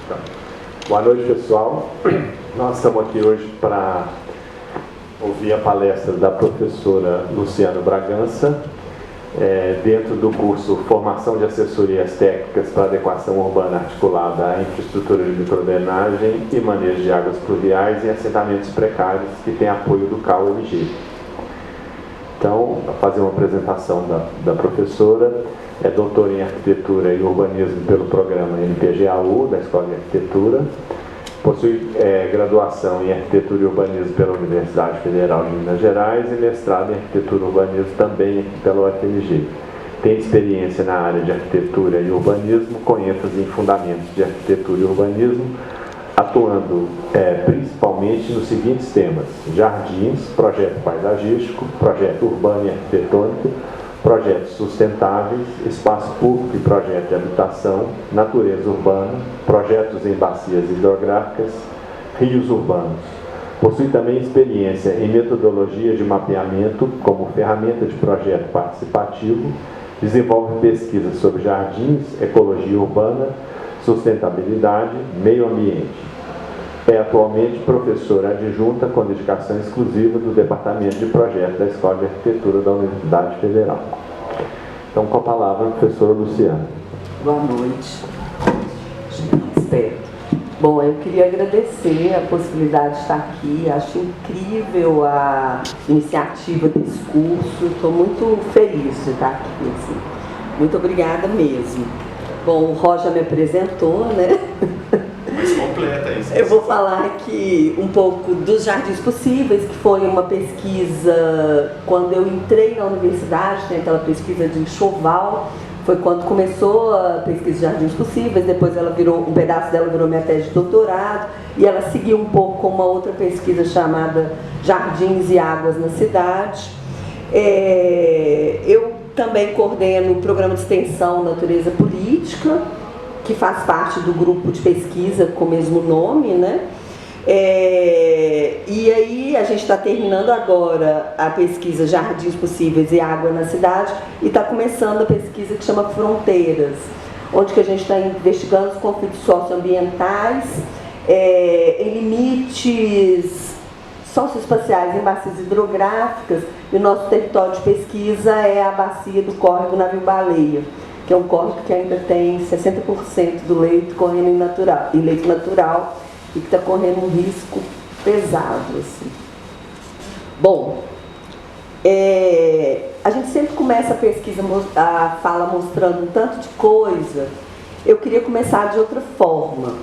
Então, boa noite, pessoal. Nós estamos aqui hoje para ouvir a palestra da professora Luciana Bragança, dentro do curso Formação de Assessorias Técnicas para Adequação Urbana Articulada à Infraestrutura de Microdrenagem e Manejo de Águas Pluviais em Assentamentos Precários, que tem apoio do CAU-MG. Então, para fazer uma apresentação da professora, é doutora em Arquitetura e Urbanismo pelo programa NPGAU, da Escola de Arquitetura, possui graduação em Arquitetura e Urbanismo pela Universidade Federal de Minas Gerais e mestrado em Arquitetura e Urbanismo também pela UFMG. Tem experiência na área de Arquitetura e Urbanismo, com ênfase em Fundamentos de Arquitetura e Urbanismo, atuando principalmente nos seguintes temas: jardins, projeto paisagístico, projeto urbano e arquitetônico, projetos sustentáveis, espaço público e projeto de habitação, natureza urbana, projetos em bacias hidrográficas, rios urbanos. Possui também experiência em metodologia de mapeamento como ferramenta de projeto participativo, desenvolve pesquisas sobre jardins, ecologia urbana, sustentabilidade, meio ambiente. É atualmente professora adjunta com dedicação exclusiva do Departamento de Projeto da Escola de Arquitetura da Universidade Federal. Então, com a palavra, a professora Luciana. Boa noite. Espero. Bom, eu queria agradecer a possibilidade de estar aqui. Acho incrível a iniciativa desse curso. Estou muito feliz de estar aqui. Assim. Muito obrigada mesmo. Bom, o Roger me apresentou, né? Mais completa isso. Eu vou falar aqui um pouco dos Jardins Possíveis, que foi uma pesquisa quando eu entrei na universidade, tem aquela pesquisa de enxoval, foi quando começou a pesquisa de Jardins Possíveis, depois ela virou, um pedaço dela virou minha tese de doutorado, e ela seguiu um pouco com uma outra pesquisa chamada Jardins e Águas na Cidade. Eu também coordeno o programa de extensão Natureza Política, que faz parte do grupo de pesquisa com o mesmo nome, né? E aí a gente está terminando agora a pesquisa Jardins Possíveis e Água na Cidade e está começando a pesquisa que chama Fronteiras, onde que a gente está investigando os conflitos socioambientais em limites socioespaciais em bacias hidrográficas, e o nosso território de pesquisa é a bacia do córrego Navio-Baleia, que é um córrego que ainda tem 60% do leito correndo em leito natural e que está correndo um risco pesado. Assim. Bom, a gente sempre começa a pesquisa, a fala mostrando um tanto de coisa. Eu queria começar de outra forma.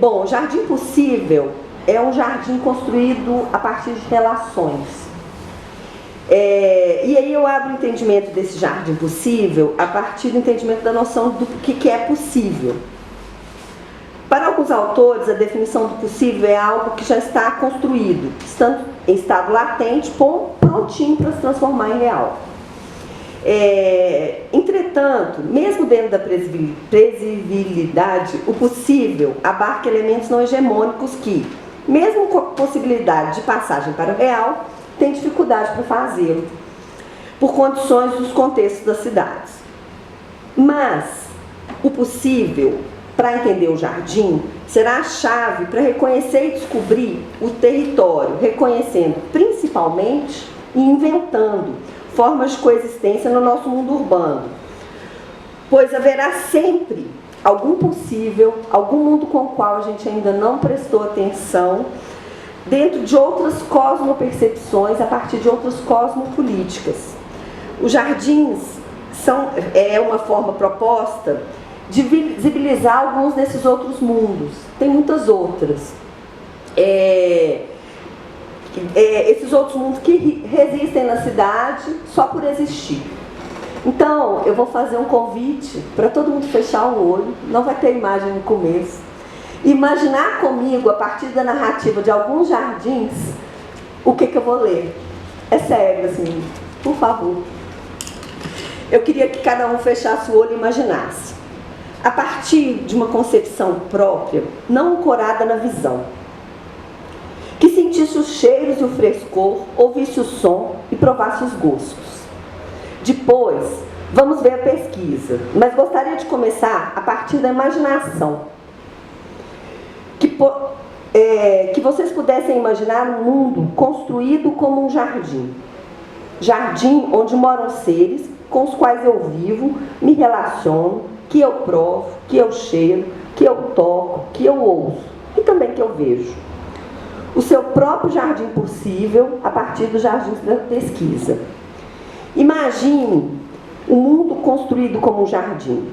Bom, o Jardim Possível é um jardim construído a partir de relações. E aí eu abro o entendimento desse jardim possível a partir do entendimento da noção do que é possível. Para alguns autores, a definição do possível é algo que já está construído, estando em estado latente, prontinho para se transformar em real. Entretanto, mesmo dentro da previsibilidade, o possível abarca elementos não hegemônicos que, mesmo com a possibilidade de passagem para o real, tem dificuldade para fazê-lo, por condições dos contextos das cidades. Mas o possível, para entender o jardim, será a chave para reconhecer e descobrir o território, reconhecendo principalmente e inventando formas de coexistência no nosso mundo urbano. Pois haverá sempre algum possível, algum mundo com o qual a gente ainda não prestou atenção, dentro de outras cosmopercepções, a partir de outras cosmopolíticas. Os jardins é uma forma proposta de visibilizar alguns desses outros mundos. Tem muitas outras. Esses outros mundos que resistem na cidade só por existir. Então, eu vou fazer um convite para todo mundo fechar o olho, não vai ter imagem no começo. Imaginar comigo, a partir da narrativa de alguns jardins, o que eu vou ler. É sério, assim, por favor. Eu queria que cada um fechasse o olho e imaginasse. A partir de uma concepção própria, não ancorada na visão. Que sentisse os cheiros e o frescor, ouvisse o som e provasse os gostos. Depois, Vamos ver a pesquisa, mas gostaria de começar a partir da imaginação. Que vocês pudessem imaginar um mundo construído como um jardim. Jardim onde moram seres com os quais eu vivo, me relaciono, que eu provo, que eu cheiro, que eu toco, que eu ouço e também que eu vejo. O seu próprio jardim possível a partir dos jardins da pesquisa. Imagine o mundo construído como um jardim.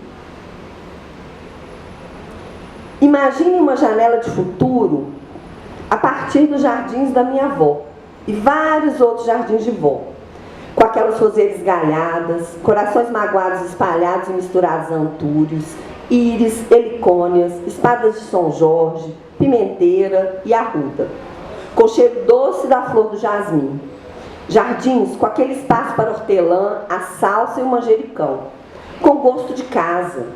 Imagine uma janela de futuro a partir dos jardins da minha avó e vários outros jardins de vó, com aquelas roseiras galhadas, corações magoados espalhados e misturados a antúrios, íris, helicônias, espadas de São Jorge, pimenteira e arruda, com cheiro doce da flor do jasmim. Jardins com aquele espaço para hortelã, a salsa e o manjericão, com gosto de casa.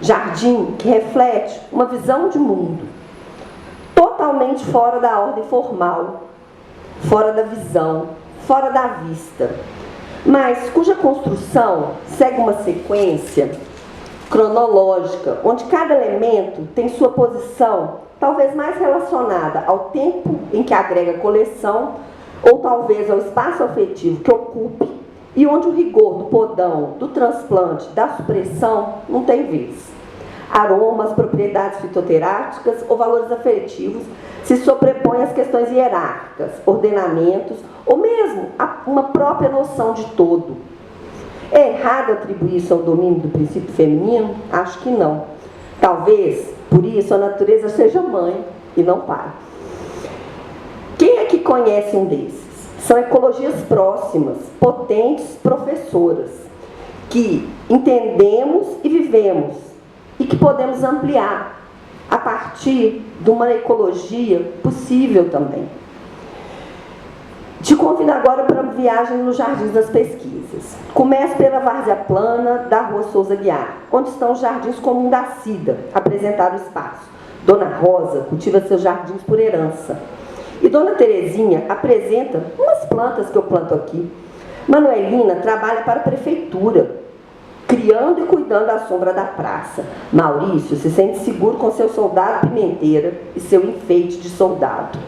Jardim que reflete uma visão de mundo, totalmente fora da ordem formal, fora da visão, fora da vista, mas cuja construção segue uma sequência cronológica, onde cada elemento tem sua posição, talvez mais relacionada ao tempo em que agrega coleção, ou talvez ao espaço afetivo que ocupe, e onde o rigor do podão, do transplante, da supressão não tem vez. Aromas, propriedades fitoterápicas ou valores afetivos se sobrepõem às questões hierárquicas, ordenamentos, ou mesmo a uma própria noção de todo. É errado atribuir isso ao domínio do princípio feminino? Acho que não. Talvez, por isso, a natureza seja mãe e não pai. Quem é que conhece um desses? São ecologias próximas, potentes professoras, que entendemos e vivemos, e que podemos ampliar a partir de uma ecologia possível também. Te convido agora para uma viagem nos Jardins das Pesquisas. Comece pela várzea plana da Rua Souza Guiar, onde estão os jardins comuns da Cida, apresentar o espaço. Dona Rosa cultiva seus jardins por herança. E Dona Terezinha apresenta umas plantas que eu planto aqui. Manuelina trabalha para a prefeitura, criando e cuidando da sombra da praça. Maurício se sente seguro com seu soldado pimenteira e seu enfeite de soldado.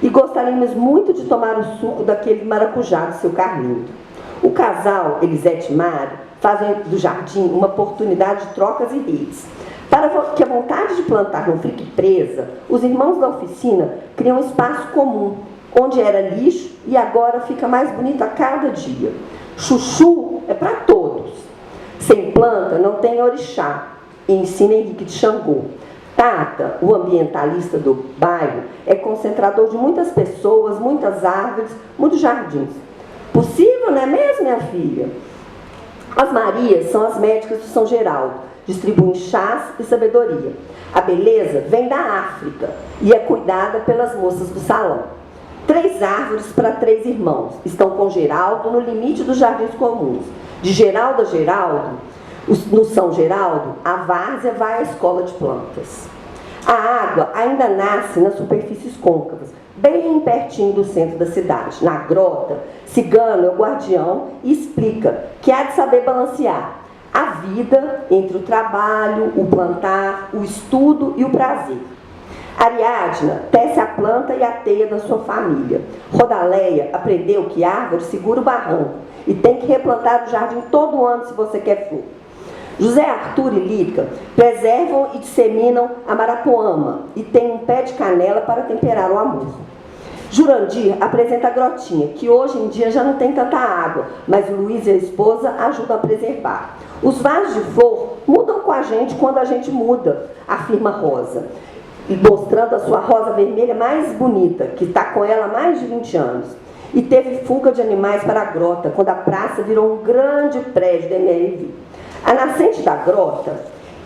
E gostaríamos muito de tomar o suco daquele maracujá do seu Carlindo. O casal, Elisete e Mário, fazem do jardim uma oportunidade de trocas e redes. Para que a vontade de plantar não fique presa, os irmãos da oficina criam um espaço comum, onde era lixo e agora fica mais bonito a cada dia. Chuchu é para todos. Sem planta não tem orixá, e ensina Henrique de Xangô. Tata, o ambientalista do bairro, é concentrador de muitas pessoas, muitas árvores, muitos jardins. Possível, não é mesmo, minha filha? As Marias são as médicas do São Geraldo, distribuem chás e sabedoria. A beleza vem da África e é cuidada pelas moças do salão. 3 árvores para 3 irmãos estão com Geraldo no limite dos jardins comuns. De Geraldo a Geraldo, no São Geraldo, a várzea vai à escola de plantas. A água ainda nasce nas superfícies côncavas, bem pertinho do centro da cidade. Na grota, Cigano é o guardião e explica que há de saber balancear a vida entre o trabalho, o plantar, o estudo e o prazer. Ariadna tece a planta e a teia da sua família. Rodaleia aprendeu que árvore segura o barranco e tem que replantar o jardim todo ano se você quer flor. José Arthur e Lica preservam e disseminam a marapoama e tem um pé de canela para temperar o amor. Jurandir apresenta a grotinha, que hoje em dia já não tem tanta água, mas Luiz e a esposa ajudam a preservar. Os vasos de flor mudam com a gente quando a gente muda, afirma Rosa, mostrando a sua rosa vermelha mais bonita, que está com ela há mais de 20 anos. E teve fuga de animais para a grota, quando a praça virou um grande prédio da MRV. A nascente da grota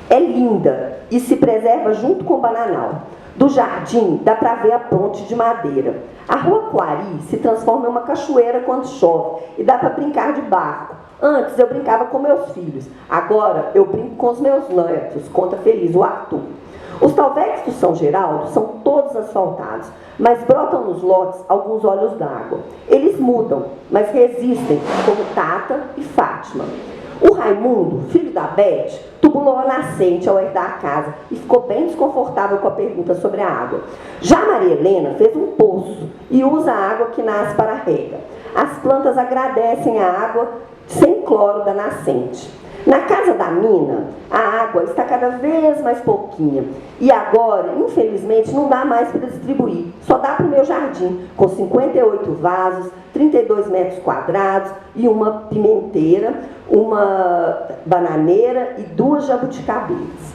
é linda e se preserva junto com o bananal. Do jardim dá para ver a ponte de madeira. A Rua Coari se transforma em uma cachoeira quando chove e dá para brincar de barco. Antes eu brincava com meus filhos, agora eu brinco com os meus netos, conta feliz o Arthur. Os talveres do São Geraldo são todos asfaltados, mas brotam nos lotes alguns olhos d'água. Eles mudam, mas resistem, como Tata e Fátima. O Raimundo, filho da Beth, tubulou a nascente ao herdar a casa e ficou bem desconfortável com a pergunta sobre a água. Já Maria Helena fez um poço e usa a água que nasce para a rega. As plantas agradecem a água sem cloro da nascente. Na casa da mina, a água está cada vez mais pouquinha. E agora, infelizmente, não dá mais para distribuir. Só dá para o meu jardim, com 58 vasos, 32 metros quadrados e uma pimenteira, uma bananeira e 2 jabuticabeiras.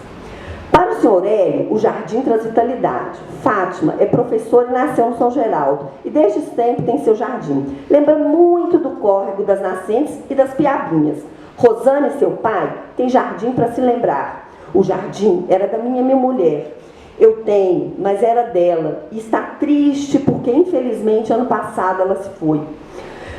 Para o senhor Hélio, o jardim traz vitalidade. Fátima é professora e nasceu no São Geraldo. E desde esse tempo tem seu jardim. Lembra muito do córrego das nascentes e das piabinhas. Rosana e seu pai têm jardim para se lembrar. O jardim era da minha mulher. Eu tenho, mas era dela. E está triste porque, infelizmente, ano passado ela se foi.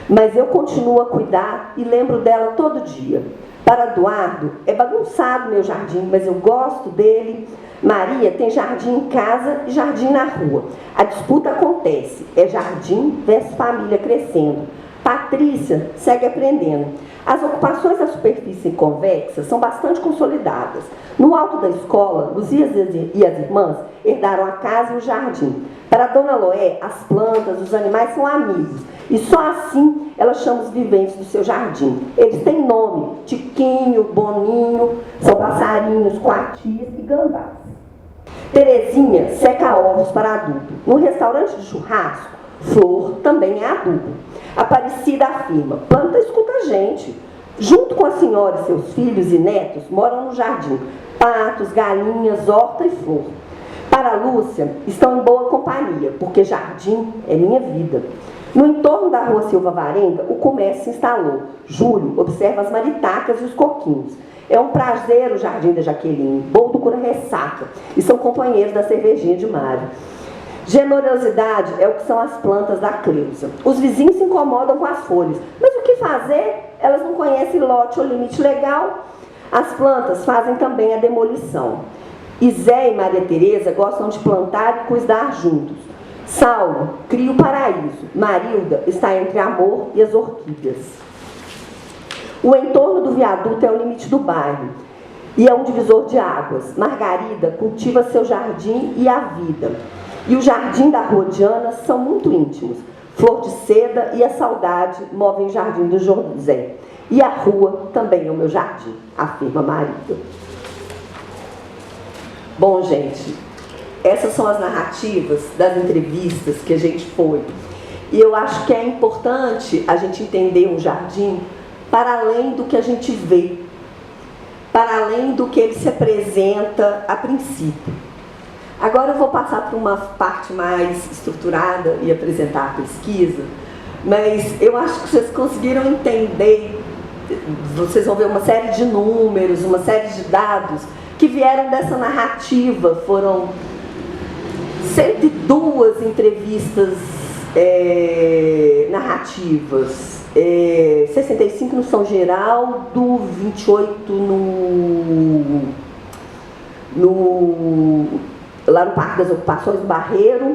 Mas eu continuo a cuidar e lembro dela todo dia. Para Eduardo, é bagunçado meu jardim, mas eu gosto dele. Maria tem jardim em casa e jardim na rua. A disputa acontece. É jardim versus família crescendo. Patrícia segue aprendendo. As ocupações da superfície convexa são bastante consolidadas. No alto da escola, Luzia e as irmãs herdaram a casa e o jardim. Para a Dona Loé, as plantas, os animais são amigos. E só assim ela chama os viventes do seu jardim. Eles têm nome: Tiquinho, Boninho, são passarinhos, coatis e gambás. Terezinha seca ovos para adubo. No restaurante de churrasco, Flor também é adubo. Aparecida afirma: planta escuta a gente. Junto com a senhora e seus filhos e netos, moram no jardim patos, galinhas, horta e flor. Para a Lúcia, estão em boa companhia, porque jardim é minha vida. No entorno da rua Silva Varenga, o comércio se instalou. Júlio observa as maritacas e os coquinhos. É um prazer o jardim da Jaqueline. Boldo cura ressaca. E são companheiros da cervejinha de Mário. Generosidade é o que são as plantas da Cleusa. Os vizinhos se incomodam com as folhas. Mas o que fazer? Elas não conhecem lote ou limite legal. As plantas fazem também a demolição. E Zé e Maria Tereza gostam de plantar e cuidar juntos. Saulo cria o paraíso. Marilda está entre amor e as orquídeas. O entorno do viaduto é o limite do bairro e é um divisor de águas. Margarida cultiva seu jardim e a vida. E o jardim da Rua Diana são muito íntimos. Flor de Seda e a Saudade movem o jardim do José. E a rua também é o meu jardim, afirma Maria. Bom, gente, essas são as narrativas das entrevistas que a gente foi. E eu acho que é importante a gente entender um jardim para além do que a gente vê, para além do que ele se apresenta a princípio. Agora eu vou passar para uma parte mais estruturada e apresentar a pesquisa, mas eu acho que vocês conseguiram entender, vocês vão ver uma série de números, uma série de dados que vieram dessa narrativa. Foram 102 entrevistas narrativas, 65 no São Geraldo, 28 lá no Parque das Ocupações, no Barreiro,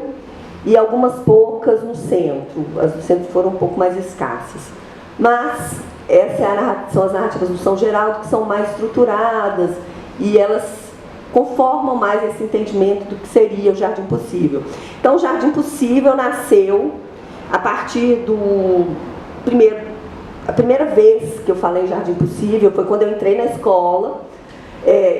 e algumas poucas no centro. As do centro foram um pouco mais escassas. Mas são as narrativas do São Geraldo, que são mais estruturadas, e elas conformam mais esse entendimento do que seria o Jardim Possível. Então, o Jardim Possível nasceu a partir a primeira vez que eu falei em Jardim Possível foi quando eu entrei na escola,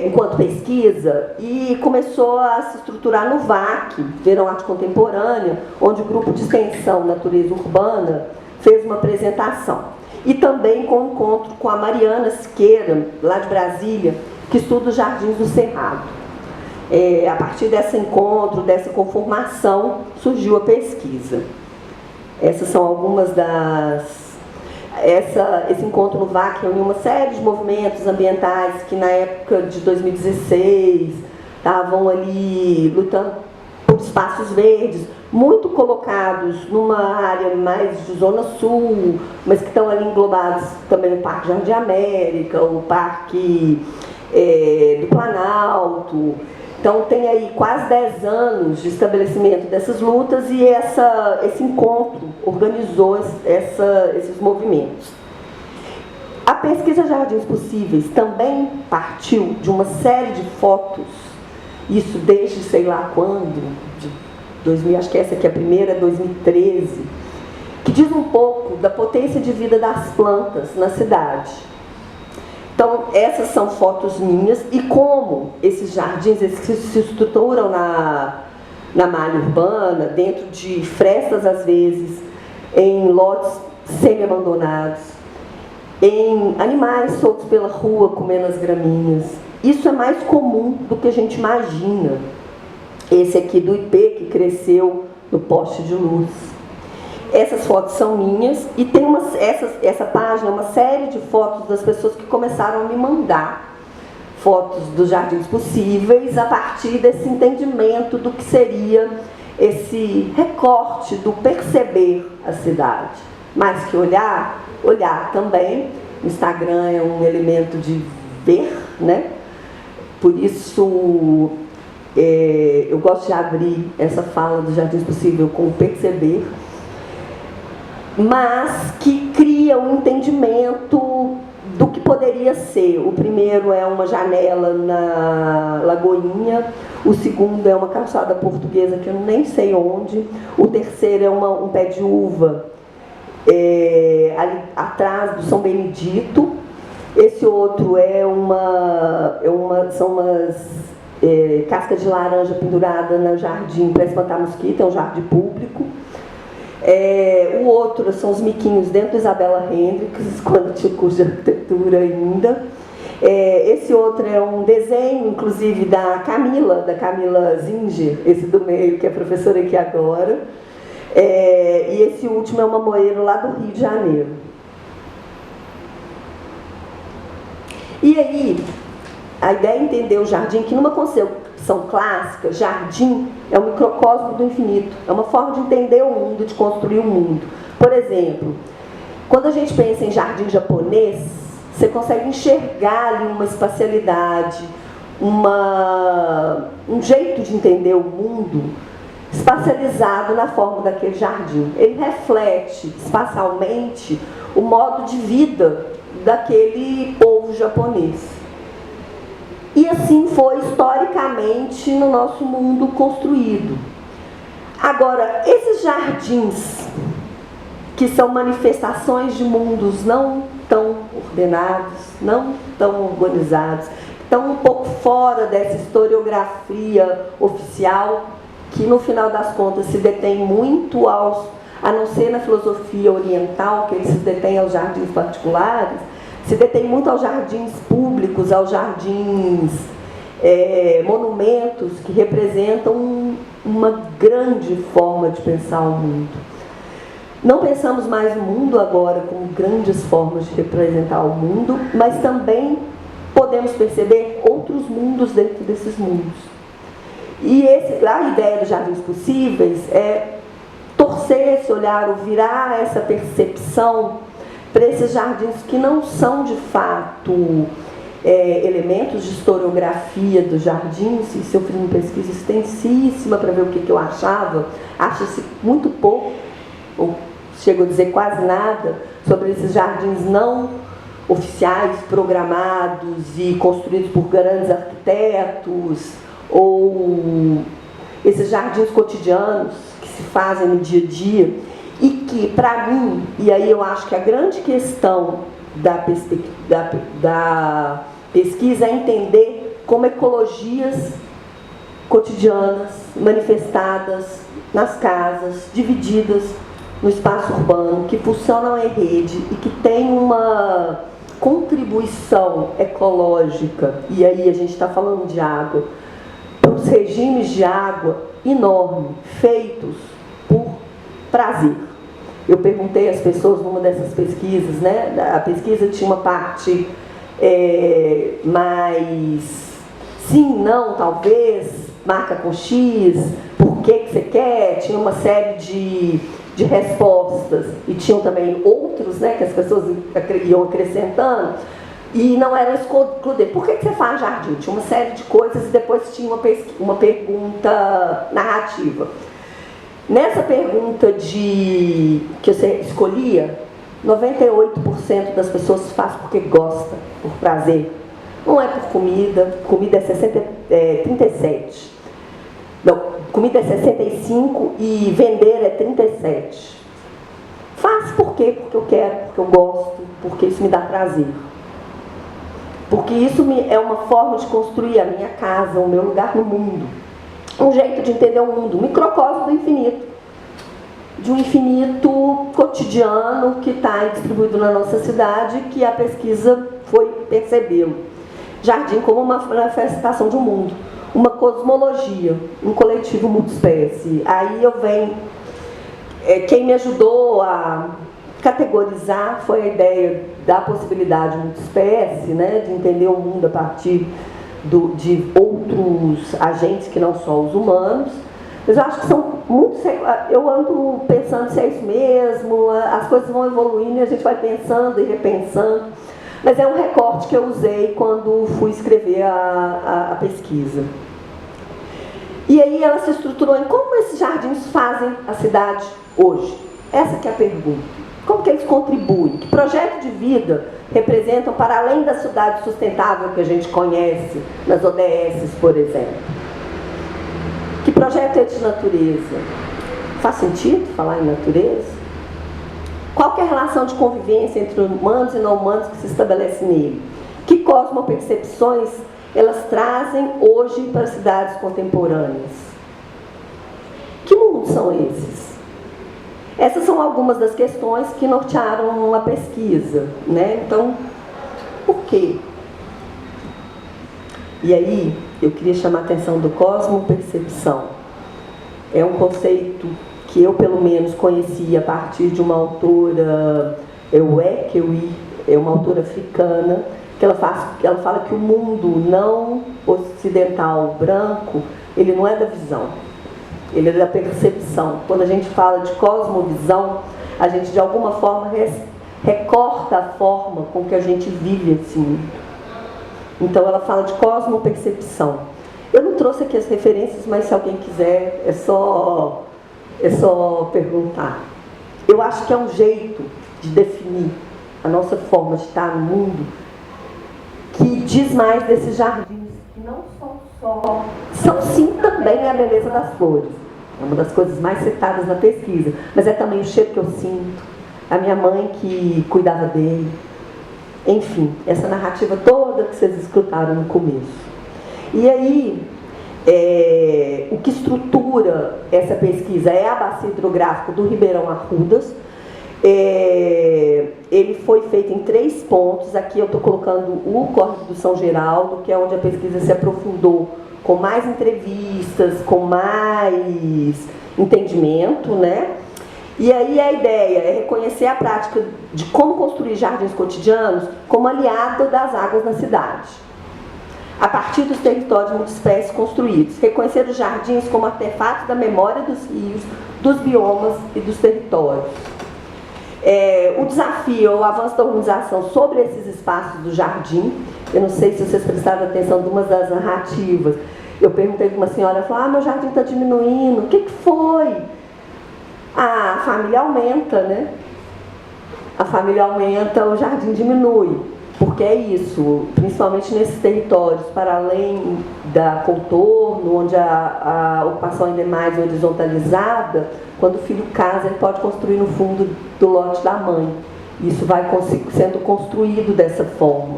enquanto pesquisa, e começou a se estruturar no VAC, Verão Arte Contemporânea, onde o grupo de extensão Natureza Urbana fez uma apresentação. E também com o encontro com a Mariana Siqueira, lá de Brasília, que estuda os Jardins do Cerrado. A partir desse encontro, dessa conformação, surgiu a pesquisa. Essas são algumas esse encontro no VAC reuniu uma série de movimentos ambientais que na época de 2016 estavam ali lutando por espaços verdes, muito colocados numa área mais de Zona Sul, mas que estão ali englobados também no Parque Jardim América, o Parque do Planalto. Então tem aí quase 10 anos de estabelecimento dessas lutas, e esse encontro organizou esses movimentos. A pesquisa Jardins Possíveis também partiu de uma série de fotos, isso desde sei lá quando, de 2000, acho que essa aqui é a primeira, 2013, que diz um pouco da potência de vida das plantas na cidade. Então, essas são fotos minhas e como esses jardins eles se estruturam na malha urbana, dentro de frestas às vezes, em lotes semi-abandonados, em animais soltos pela rua comendo as graminhas. Isso é mais comum do que a gente imagina. Esse aqui do ipê que cresceu no poste de luz. Essas fotos são minhas e tem essa página, uma série de fotos das pessoas que começaram a me mandar fotos dos Jardins Possíveis a partir desse entendimento do que seria esse recorte do perceber a cidade. Mais que olhar também. O Instagram é um elemento de ver, né? Por isso, eu gosto de abrir essa fala do Jardins Possível com o perceber, mas que cria um entendimento do que poderia ser. O primeiro é uma janela na Lagoinha, o segundo é uma calçada portuguesa que eu nem sei onde, o terceiro é um pé de uva ali atrás do São Benedito, esse outro são umas cascas de laranja pendurada no jardim para espantar mosquito, é um jardim público. O outro são os miquinhos dentro do Isabela Hendricks, quando tinha curso de arquitetura ainda. Esse outro é um desenho, inclusive, da Camila Zinger, esse do meio, que é professora aqui agora. E esse último é um mamoeiro lá do Rio de Janeiro. E aí, a ideia é entender o jardim, que numa concepção clássica, jardim é um microcosmo do infinito, é uma forma de entender o mundo, de construir o mundo. Por exemplo, quando a gente pensa em jardim japonês, você consegue enxergar ali uma espacialidade, um jeito de entender o mundo espacializado na forma daquele jardim. Ele reflete espacialmente o modo de vida daquele povo japonês. E assim foi historicamente no nosso mundo construído. Agora, esses jardins, que são manifestações de mundos não tão ordenados, não tão organizados, estão um pouco fora dessa historiografia oficial, que no final das contas se detém muito a não ser na filosofia oriental, que eles se detêm aos jardins particulares, se detém muito aos jardins públicos, aos jardins monumentos que representam uma grande forma de pensar o mundo. Não pensamos mais no mundo agora como grandes formas de representar o mundo, mas também podemos perceber outros mundos dentro desses mundos. E a ideia dos Jardins Possíveis é torcer esse olhar, ou virar essa percepção para esses jardins que não são de fato elementos de historiografia dos jardins. Isso eu fiz uma pesquisa extensíssima para ver o que eu achava. Acha-se muito pouco, ou chego a dizer quase nada, sobre esses jardins não oficiais, programados e construídos por grandes arquitetos, ou esses jardins cotidianos que se fazem no dia a dia e que, para mim, e aí eu acho que a grande questão da pesquisa é entender como ecologias cotidianas, manifestadas nas casas, divididas no espaço urbano, que funcionam em rede e que têm uma contribuição ecológica, e aí a gente está falando de água, os regimes de água enorme, feitos por prazer. Eu perguntei às pessoas numa dessas pesquisas, né? A pesquisa tinha uma parte mais sim, não, talvez, marca com X, por que você quer, tinha uma série de respostas, e tinham também outros, né, que as pessoas iam acrescentando, e não era excluir. Por que você faz jardim? Tinha uma série de coisas e depois tinha uma pergunta narrativa. Nessa pergunta que você escolhia, 98% 90% das pessoas faz porque gosta, por prazer. Não é por comida, comida é 37. Não, comida é 65 e vender é 37. Faz por quê? Porque eu quero, porque eu gosto, porque isso me dá prazer. Porque isso é uma forma de construir a minha casa, o meu lugar no mundo. Um jeito de entender o mundo, um microcosmo do infinito. De um infinito cotidiano que está distribuído na nossa cidade, que a pesquisa foi percebê-lo. Jardim como uma manifestação de um mundo, uma cosmologia, um coletivo multiespécie. Aí eu venho... quem me ajudou a categorizar foi a ideia da possibilidade multiespécie, né, de entender o mundo a partir de outros agentes que não só os humanos. Mas eu acho que são muito... Eu ando pensando se é isso mesmo, as coisas vão evoluindo e a gente vai pensando e repensando. Mas é um recorte que eu usei quando fui escrever a pesquisa. E aí ela se estruturou em como esses jardins fazem a cidade hoje. Essa que é a pergunta. Como que eles contribuem? Que projeto de vida representam para além da cidade sustentável que a gente conhece nas ODS, por exemplo? Que projeto é de natureza? Faz sentido falar em natureza? Qual que é a relação de convivência entre humanos e não humanos que se estabelece nele? Que cosmopercepções elas trazem hoje para as cidades contemporâneas? Que mundos são esses? Essas são algumas das questões que nortearam a pesquisa, né? Então, por quê? E aí, eu queria chamar a atenção do cosmopercepção. É um conceito que eu, pelo menos, conheci a partir de uma autora, Wekewi, é uma autora africana, que ela fala que o mundo não ocidental branco, ele não é da visão, ele é da percepção. Quando a gente fala de cosmovisão, a gente de alguma forma recorta a forma com que a gente vive esse mundo. Então ela fala de cosmopercepção. Eu não trouxe aqui as referências, mas se alguém quiser, é só perguntar. Eu acho que é um jeito de definir a nossa forma de estar no mundo que diz mais desses jardins, que não são sim também a beleza das flores. É uma das coisas mais citadas na pesquisa, mas é também o cheiro que eu sinto, a minha mãe que cuidava dele. Enfim, essa narrativa toda que vocês escutaram no começo. E aí, o que estrutura essa pesquisa é a bacia hidrográfica do Ribeirão Arrudas. Ele foi feito em 3 pontos. Aqui eu estou colocando o Córrego do São Geraldo, que é onde a pesquisa se aprofundou, com mais entrevistas, com mais entendimento, né? E aí a ideia é reconhecer a prática de como construir jardins cotidianos como aliado das águas na cidade, a partir dos territórios multiespécies construídos. Reconhecer os jardins como artefatos da memória dos rios, dos biomas e dos territórios. O desafio, o avanço da organização sobre esses espaços do jardim. Eu não sei se vocês prestaram atenção de uma das narrativas. Eu perguntei para uma senhora, ela falou, meu jardim está diminuindo, o que foi? A família aumenta, né? A família aumenta, o jardim diminui. Porque é isso, principalmente nesses territórios, para além da contorno, onde a ocupação ainda é mais horizontalizada, quando o filho casa, ele pode construir no fundo do lote da mãe. Isso vai sendo construído dessa forma.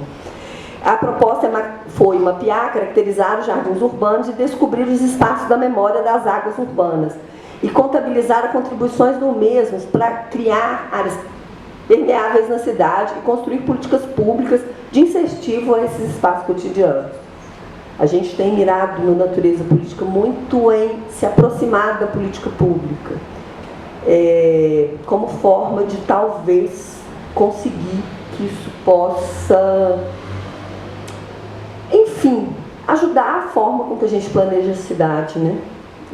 A proposta foi mapear, caracterizar os jardins urbanos e descobrir os espaços da memória das águas urbanas e contabilizar as contribuições do mesmos para criar áreas permeáveis na cidade e construir políticas públicas de incentivo a esses espaços cotidianos. A gente tem mirado na natureza política muito em se aproximar da política pública, como forma de talvez conseguir que isso possa, enfim, ajudar a forma com que a gente planeja a cidade, né?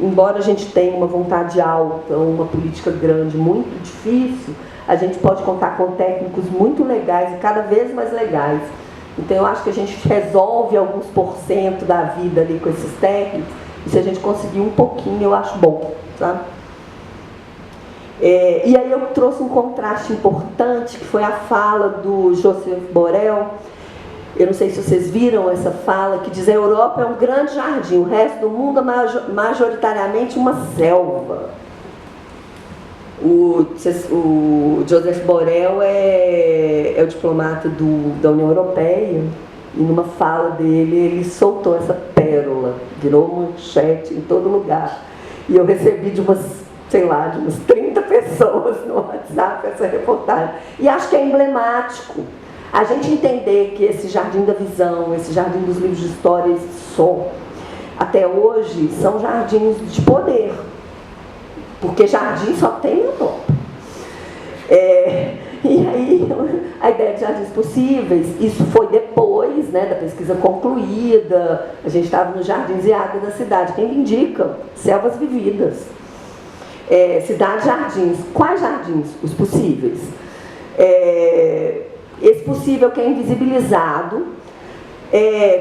Embora a gente tenha uma vontade alta, uma política grande, muito difícil, a gente pode contar com técnicos muito legais e cada vez mais legais. Então eu acho que a gente resolve alguns % da vida ali com esses técnicos, e se a gente conseguir um pouquinho, eu acho bom, tá? E aí eu trouxe um contraste importante, que foi a fala do Joseph Borrell. Eu não sei se vocês viram essa fala, que diz: a Europa é um grande jardim, o resto do mundo é majoritariamente uma selva. O Joseph Borrell é o diplomata da União Europeia, e numa fala dele ele soltou essa pérola, virou manchete em todo lugar. E eu recebi de umas 30 pessoas no WhatsApp essa reportagem. E acho que é emblemático a gente entender que esse jardim da visão, esse jardim dos livros de história, esse som, até hoje, são jardins de poder. Porque jardim só tem na Europa. E aí, a ideia de jardins possíveis, isso foi depois, né, da pesquisa concluída. A gente estava nos jardins e água da cidade. Quem indica? Selvas vividas. Cidades-jardins. Quais jardins? Os possíveis. Esse possível que é invisibilizado,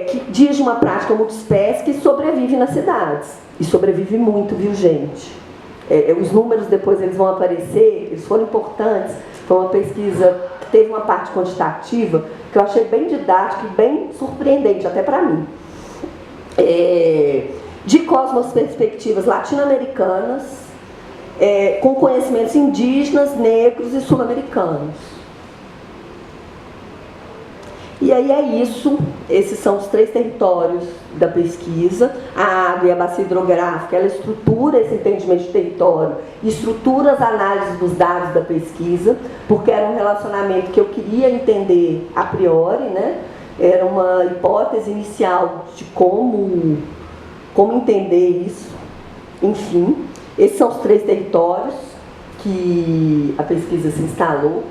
que diz uma prática multiespécie que sobrevive nas cidades. E sobrevive muito, viu, gente? Os números depois eles vão aparecer, eles foram importantes. Foi uma pesquisa que teve uma parte quantitativa que eu achei bem didática e bem surpreendente, até para mim. De cosmoperspectivas latino-americanas, com conhecimentos indígenas, negros e sul-americanos. E aí é isso, esses são os 3 territórios da pesquisa. A água e a bacia hidrográfica, ela estrutura esse entendimento de território, estrutura as análises dos dados da pesquisa, porque era um relacionamento que eu queria entender a priori, né? Era uma hipótese inicial de como entender isso. Enfim, esses são os 3 territórios que a pesquisa se instalou.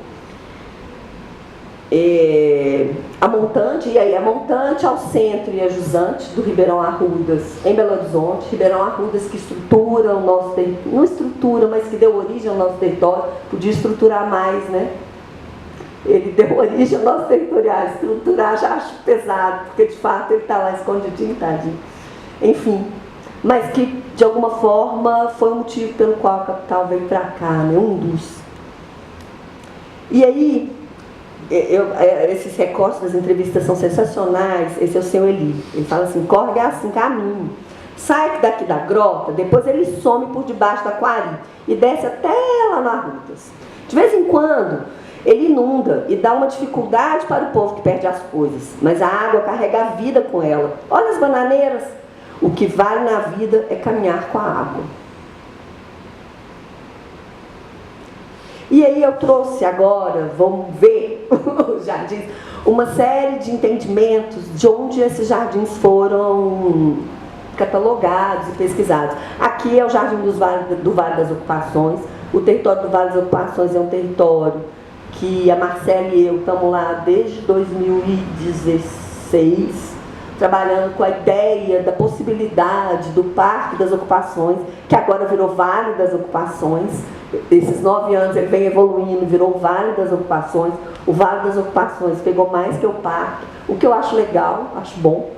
A montante, e aí a montante ao centro e a jusante do Ribeirão Arrudas, em Belo Horizonte. Ribeirão Arrudas que estrutura o nosso território, não estrutura, mas que deu origem ao nosso território. Podia estruturar mais, né? Ele deu origem ao nosso territorial. Estruturar já acho pesado, porque de fato ele está lá escondidinho, tadinho. Enfim, mas que de alguma forma foi o motivo pelo qual a capital veio para cá, né? Um dos. E aí, esses recortes das entrevistas são sensacionais. Esse é o seu Eli. Ele fala assim: corre assim, caminho. Sai daqui da grota, depois ele some por debaixo da Quari e desce até lá no Arrudas. De vez em quando, ele inunda e dá uma dificuldade para o povo que perde as coisas, mas a água carrega a vida com ela. Olha as bananeiras. O que vale na vida é caminhar com a água. E aí eu trouxe agora, vamos ver os jardins, uma série de entendimentos de onde esses jardins foram catalogados e pesquisados. Aqui é o Jardim do Vale das Ocupações. O território do Vale das Ocupações é um território que a Marcela e eu estamos lá desde 2016, trabalhando com a ideia da possibilidade do Parque das Ocupações, que agora virou Vale das Ocupações. Esses 9 anos ele vem evoluindo, virou o Vale das Ocupações. O Vale das Ocupações pegou mais que o parque, o que eu acho legal, acho bom.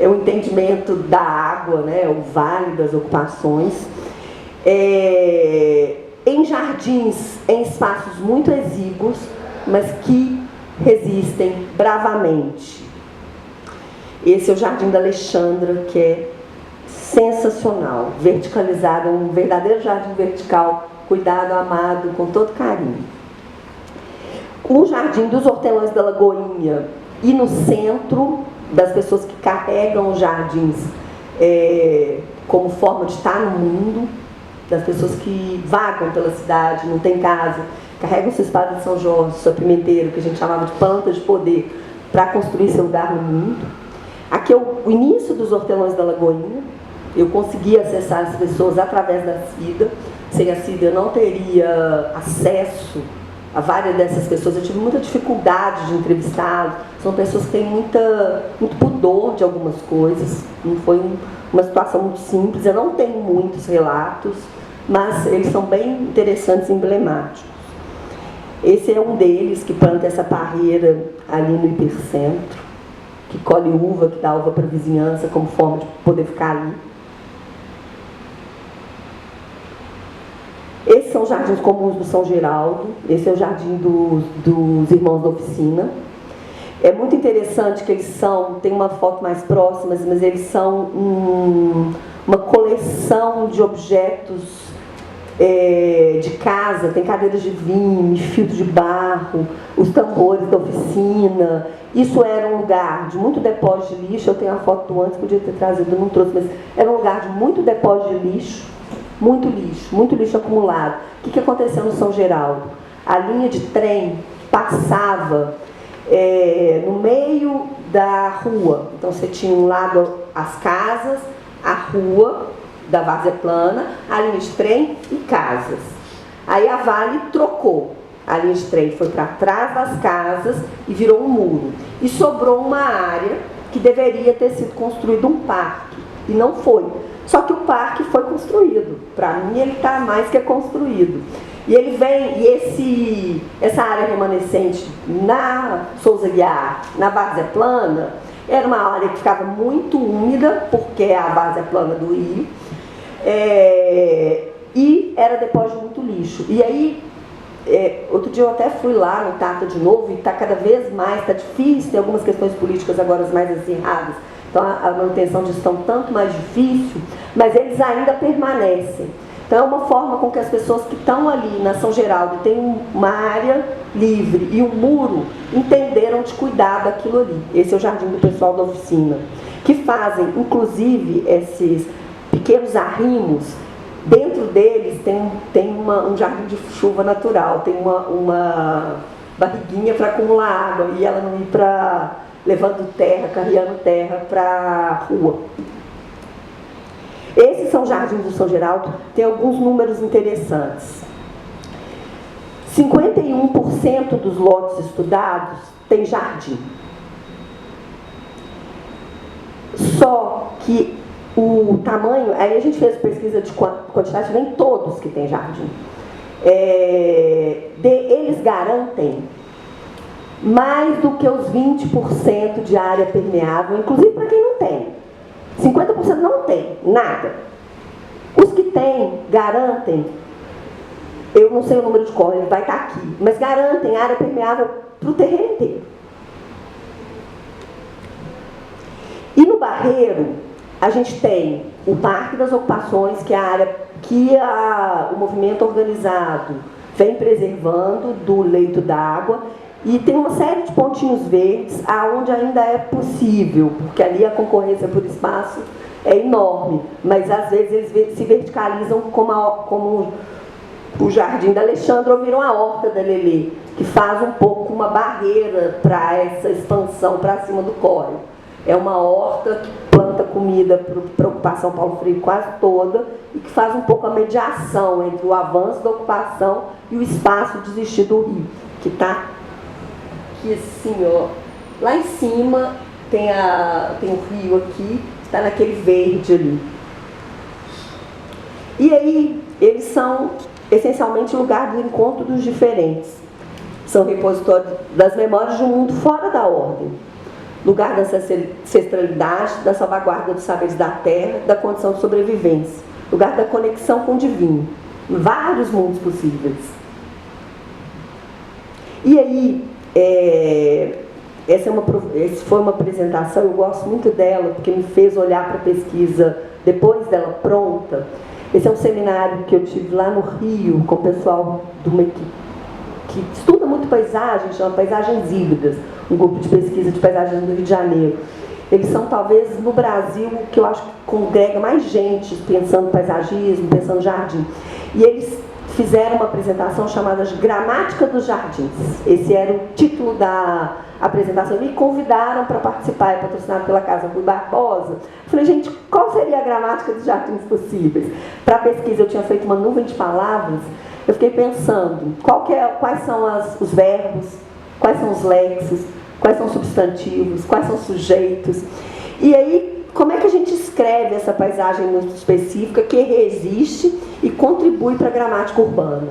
É o entendimento da água, né? O Vale das Ocupações. Em jardins, em espaços muito exíguos, mas que resistem bravamente. Esse é o Jardim da Alexandra, que é sensacional, verticalizado, um verdadeiro jardim vertical, cuidado, amado, com todo carinho. O Jardim dos Hortelões da Lagoinha, e no centro das pessoas que carregam os jardins como forma de estar no mundo, das pessoas que vagam pela cidade, não tem casa, carregam sua espada de São Jorge, sua pimenteira, que a gente chamava de planta de poder, para construir seu lugar no mundo. Aqui é o início dos Hortelões da Lagoinha. Eu consegui acessar as pessoas através da CIDA. Sem a CIDA eu não teria acesso a várias dessas pessoas. Eu tive muita dificuldade de entrevistá-los. São pessoas que têm muito pudor de algumas coisas. Não foi uma situação muito simples. Eu não tenho muitos relatos, mas eles são bem interessantes e emblemáticos. Esse é um deles que planta essa parreira ali no hipercentro, que colhe uva, que dá uva para a vizinhança como forma de poder ficar ali. Esses são os jardins comuns do São Geraldo. Esse é o jardim dos irmãos da oficina. É muito interessante que eles são, tem uma foto mais próxima, mas eles são uma coleção de objetos de casa. Tem cadeiras de vinho, filtro de barro, os tambores da oficina. Isso era um lugar de muito depósito de lixo. Eu tenho a foto do antes, podia ter trazido, não trouxe, mas era um lugar de muito depósito de lixo, muito lixo acumulado. O que aconteceu no São Geraldo? A linha de trem passava no meio da rua. Então você tinha um lado as casas, a rua da várzea plana, a linha de trem e casas. Aí a Vale trocou. A linha de trem foi para trás das casas e virou um muro. E sobrou uma área que deveria ter sido construído um parque. E não foi. Só que o parque foi construído. Para mim ele está mais que construído. E ele vem, e essa área remanescente na Souza Guiar, na várzea plana, era uma área que ficava muito úmida, porque é a várzea plana do rio, e era depósito de muito lixo. E aí, outro dia eu até fui lá no Tata de novo, e está cada vez mais, está difícil, tem algumas questões políticas agora mais acirradas, então a manutenção disso está um tanto mais difícil, mas eles ainda permanecem. Então é uma forma com que as pessoas que estão ali na São Geraldo, tem uma área livre e um muro, entenderam de cuidar daquilo ali. Esse é o jardim do pessoal da oficina, que fazem, inclusive, esses pequenos arrimos. Dentro deles tem um jardim de chuva natural, tem uma barriguinha para acumular água e ela não ir levando terra, carreando terra para a rua. Esses são jardins do São Geraldo, tem alguns números interessantes. 51% dos lotes estudados tem jardim. Só que o tamanho, aí a gente fez pesquisa de quantidade, nem todos que tem jardim. Eles garantem mais do que os 20% de área permeável, inclusive para quem não tem. 50% não tem, nada. Os que têm, garantem, eu não sei o número de cor, ele vai estar aqui, mas garantem área permeável para o terreno inteiro. E no Barreiro, a gente tem o Parque das Ocupações, que é a área que o movimento organizado vem preservando do leito d'água, e tem uma série de pontinhos verdes aonde ainda é possível, porque ali a concorrência por espaço é enorme, mas às vezes eles se verticalizam como o Jardim da Alexandra, ou viram a Horta da Lelê, que faz um pouco uma barreira para essa expansão para cima do córrego. É uma horta que planta comida para a ocupação Paulo Freire quase toda e que faz um pouco a mediação entre o avanço da ocupação e o espaço de existir do rio, que está aqui assim, ó, lá em cima tem o rio aqui, está naquele verde ali. E aí, eles são essencialmente lugar do encontro dos diferentes. São repositórios das memórias de um mundo fora da ordem. Lugar da ancestralidade, da salvaguarda dos saberes da terra, da condição de sobrevivência. Lugar da conexão com o divino. Em vários mundos possíveis. E aí, essa foi uma apresentação, eu gosto muito dela, porque me fez olhar para a pesquisa depois dela pronta. Esse é um seminário que eu tive lá no Rio, com o pessoal de uma equipe que estuda muito paisagem, chama Paisagens Híbridas, um grupo de pesquisa de paisagens do Rio de Janeiro. Eles são, talvez, no Brasil, que eu acho que congrega mais gente pensando paisagismo, pensando jardim. E eles fizeram uma apresentação chamada de Gramática dos Jardins. Esse era o título da apresentação. Me convidaram para participar, patrocinado pela Casa Rui Barbosa. Eu falei, gente, qual seria a gramática dos jardins possíveis? Para a pesquisa eu tinha feito uma nuvem de palavras. Eu fiquei pensando, quais são os verbos, quais são os léxicos, quais são os substantivos, quais são os sujeitos. E aí, como é que a gente escreve essa paisagem muito específica que resiste e contribui para a gramática urbana?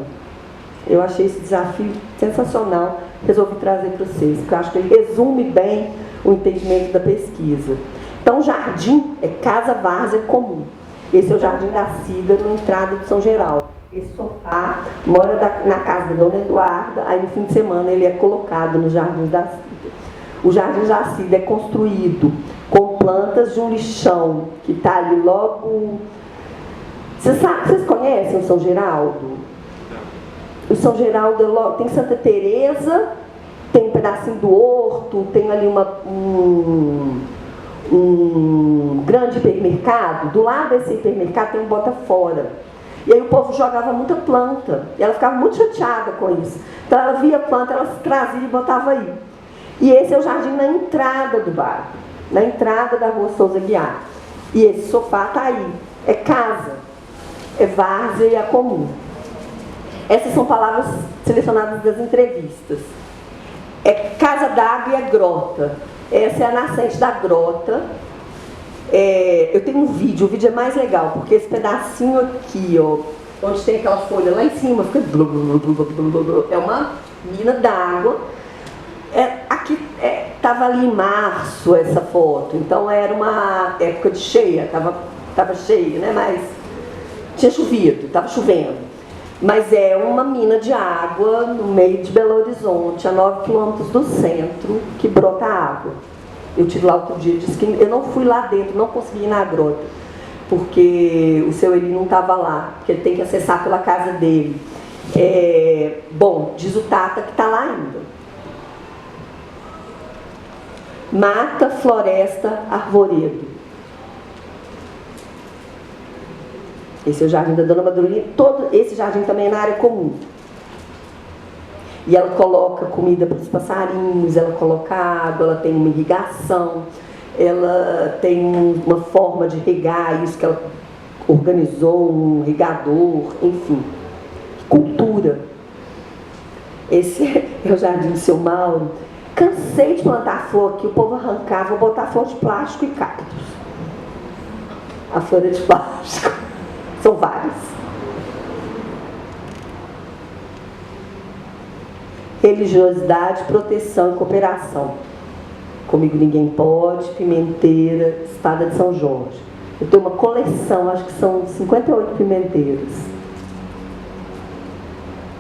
Eu achei esse desafio sensacional, resolvi trazer para vocês, porque eu acho que ele resume bem o entendimento da pesquisa. Então, jardim é casa várzea comum. Esse é o Jardim da Cida, na entrada de São Geraldo. Esse sofá mora na casa da Dona Eduarda, aí no fim de semana ele é colocado no Jardim da Cida. O Jardim da Cida é construído com plantas de um lixão que está ali logo... Vocês conhecem o São Geraldo? O São Geraldo tem Santa Teresa, tem um pedacinho do Horto, tem ali um grande hipermercado. Do lado desse hipermercado tem um Bota-Fora. E aí o povo jogava muita planta. E ela ficava muito chateada com isso. Então ela via a planta, ela se trazia e botava aí. E esse é o jardim na entrada do bairro, na entrada da Rua Souza Guiar. E esse sofá está aí. É casa, é várzea e é comum. Essas são palavras selecionadas das entrevistas. É casa d'água e é grota. Essa é a nascente da grota. Eu tenho um vídeo, o vídeo é mais legal, porque esse pedacinho aqui, ó, onde tem aquela folha lá em cima, fica... É uma mina d'água. Aqui estava ali em março essa foto, então era uma época de cheia, estava cheia, né? Mas tinha chovido, estava chovendo. Mas é uma mina de água no meio de Belo Horizonte, a 9 quilômetros do centro, que brota água. Eu tive lá outro dia, disse que eu não fui lá dentro, não consegui ir na grota, porque o seu Eli não estava lá, porque ele tem que acessar pela casa dele. Bom, diz o Tata que está lá ainda. Mata, floresta, arvoredo. Esse é o jardim da Dona Madrolina. Esse jardim também é na área comum. E ela coloca comida para os passarinhos, ela coloca água, ela tem uma irrigação, ela tem uma forma de regar, isso que ela organizou, um regador, enfim. Cultura. Esse é o jardim do seu Mauro. Cansei de plantar flor que o povo arrancava, vou botar flor de plástico e cactos. A flor é de plástico. São várias. Religiosidade, proteção e cooperação. Comigo ninguém pode, pimenteira, espada de São Jorge. Eu tenho uma coleção, acho que são 58 pimenteiras.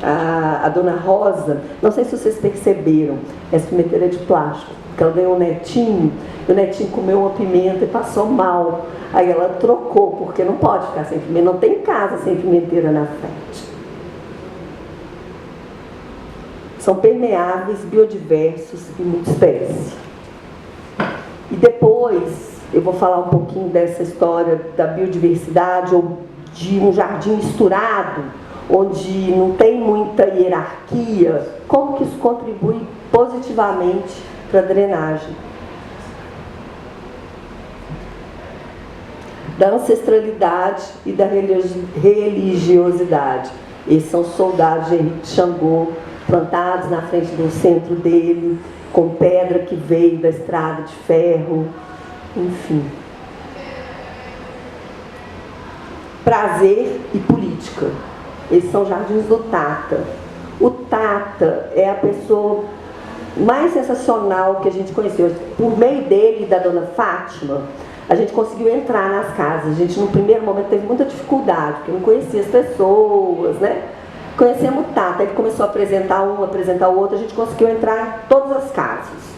A Dona Rosa, não sei se vocês perceberam, essa pimenteira é de plástico, porque ela ganhou um netinho, e o netinho comeu uma pimenta e passou mal. Aí ela trocou, porque não pode ficar sem pimenta, não tem casa sem pimenteira na frente. São permeáveis, biodiversos e multiespécie. E depois eu vou falar um pouquinho dessa história da biodiversidade ou de um jardim misturado, onde não tem muita hierarquia, como que isso contribui positivamente para a drenagem. Da ancestralidade e da religiosidade. Esses são soldados de Henrique Xangô, plantados na frente do centro dele, com pedra que veio da estrada de ferro, enfim. Prazer e política. Esses são jardins do Tata. O Tata é a pessoa mais sensacional que a gente conheceu. Por meio dele e da Dona Fátima, a gente conseguiu entrar nas casas. A gente, no primeiro momento, teve muita dificuldade, porque não conhecia as pessoas, né? Conhecemos o Tata, ele começou a apresentar um, apresentar o outro, a gente conseguiu entrar em todas as casas.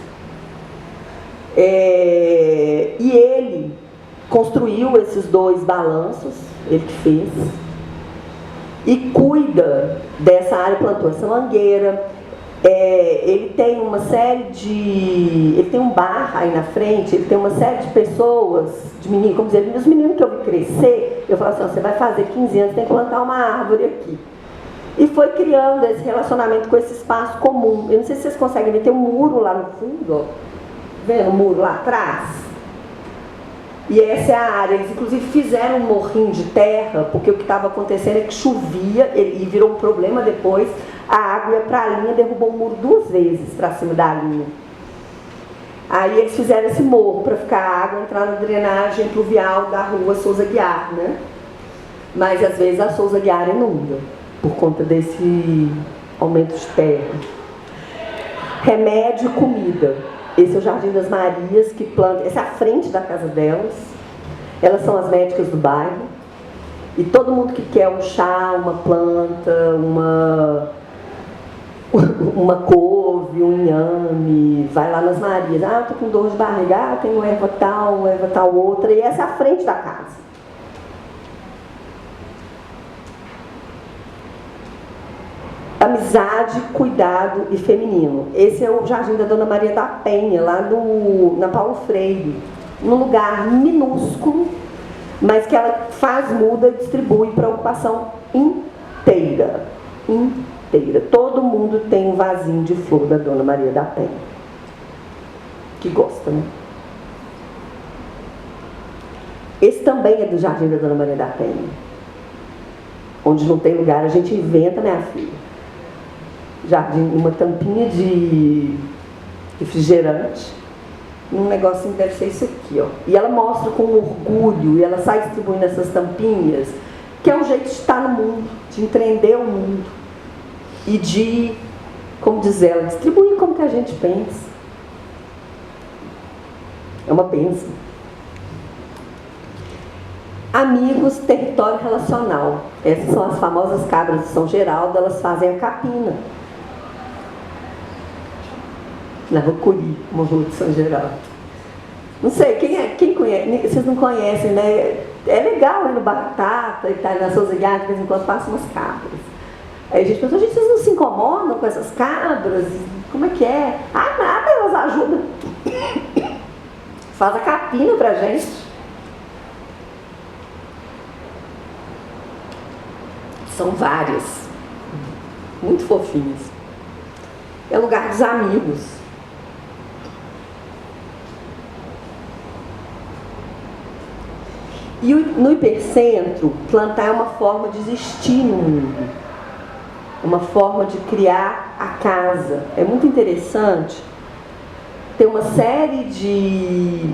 E ele construiu esses 2 balanços, ele que fez, e cuida dessa área, plantou essa mangueira. Ele tem uma série de... Ele tem um bar aí na frente, ele tem uma série de pessoas, de meninos, como dizer, os meninos que eu vi crescer, eu falo assim, você vai fazer 15 anos, tem que plantar uma árvore aqui. E foi criando esse relacionamento com esse espaço comum. Eu não sei se vocês conseguem ver, tem um muro lá no fundo, ó. Vendo o muro lá atrás? E essa é a área. Eles inclusive fizeram um morrinho de terra, porque o que estava acontecendo é que chovia, e virou um problema depois, a água ia para a linha, derrubou o muro 2 vezes para cima da linha. Aí eles fizeram esse morro para ficar a água entrar na drenagem pluvial da rua Souza Guiar, né? Mas às vezes a Souza Guiar inunda, por conta desse aumento de terra. Remédio e comida. Esse é o Jardim das Marias, que planta... Essa é a frente da casa delas. Elas são as médicas do bairro. E todo mundo que quer um chá, uma planta, uma couve, um inhame, vai lá nas Marias. Ah, tô com dor de barriga, ah, tem uma erva tal outra. E essa é a frente da casa. Amizade, cuidado e feminino. Esse é o Jardim da Dona Maria da Penha, lá na Paulo Freire. Num lugar minúsculo, mas que ela faz, muda e distribui para a ocupação inteira. Inteira. Todo mundo tem um vasinho de flor da Dona Maria da Penha. Que gosta, né? Esse também é do Jardim da Dona Maria da Penha. Onde não tem lugar, a gente inventa, minha filha. Jardim, uma tampinha de refrigerante, um negocinho deve ser isso aqui, ó. E ela mostra com orgulho, e ela sai distribuindo essas tampinhas, que é um jeito de estar no mundo, de empreender o mundo e de, como diz ela, distribuir como que a gente pensa. É uma bênção. Amigos, território relacional. Essas são as famosas cabras de São Geraldo, elas fazem a capina. Na Rucuri, uma rua de São Geraldo. Não sei, quem conhece? Vocês não conhecem, né? É legal ir no Batata e tá nas Souza Guiar, de vez em quando passam umas cabras. Aí a gente pensou, gente, vocês não se incomodam com essas cabras? Como é que é? Ah, nada, elas ajudam. Faz a capina pra gente. São várias. Muito fofinhas. É lugar dos amigos. E no hipercentro, plantar é uma forma de existir no mundo. Uma forma de criar a casa. É muito interessante. Tem uma série de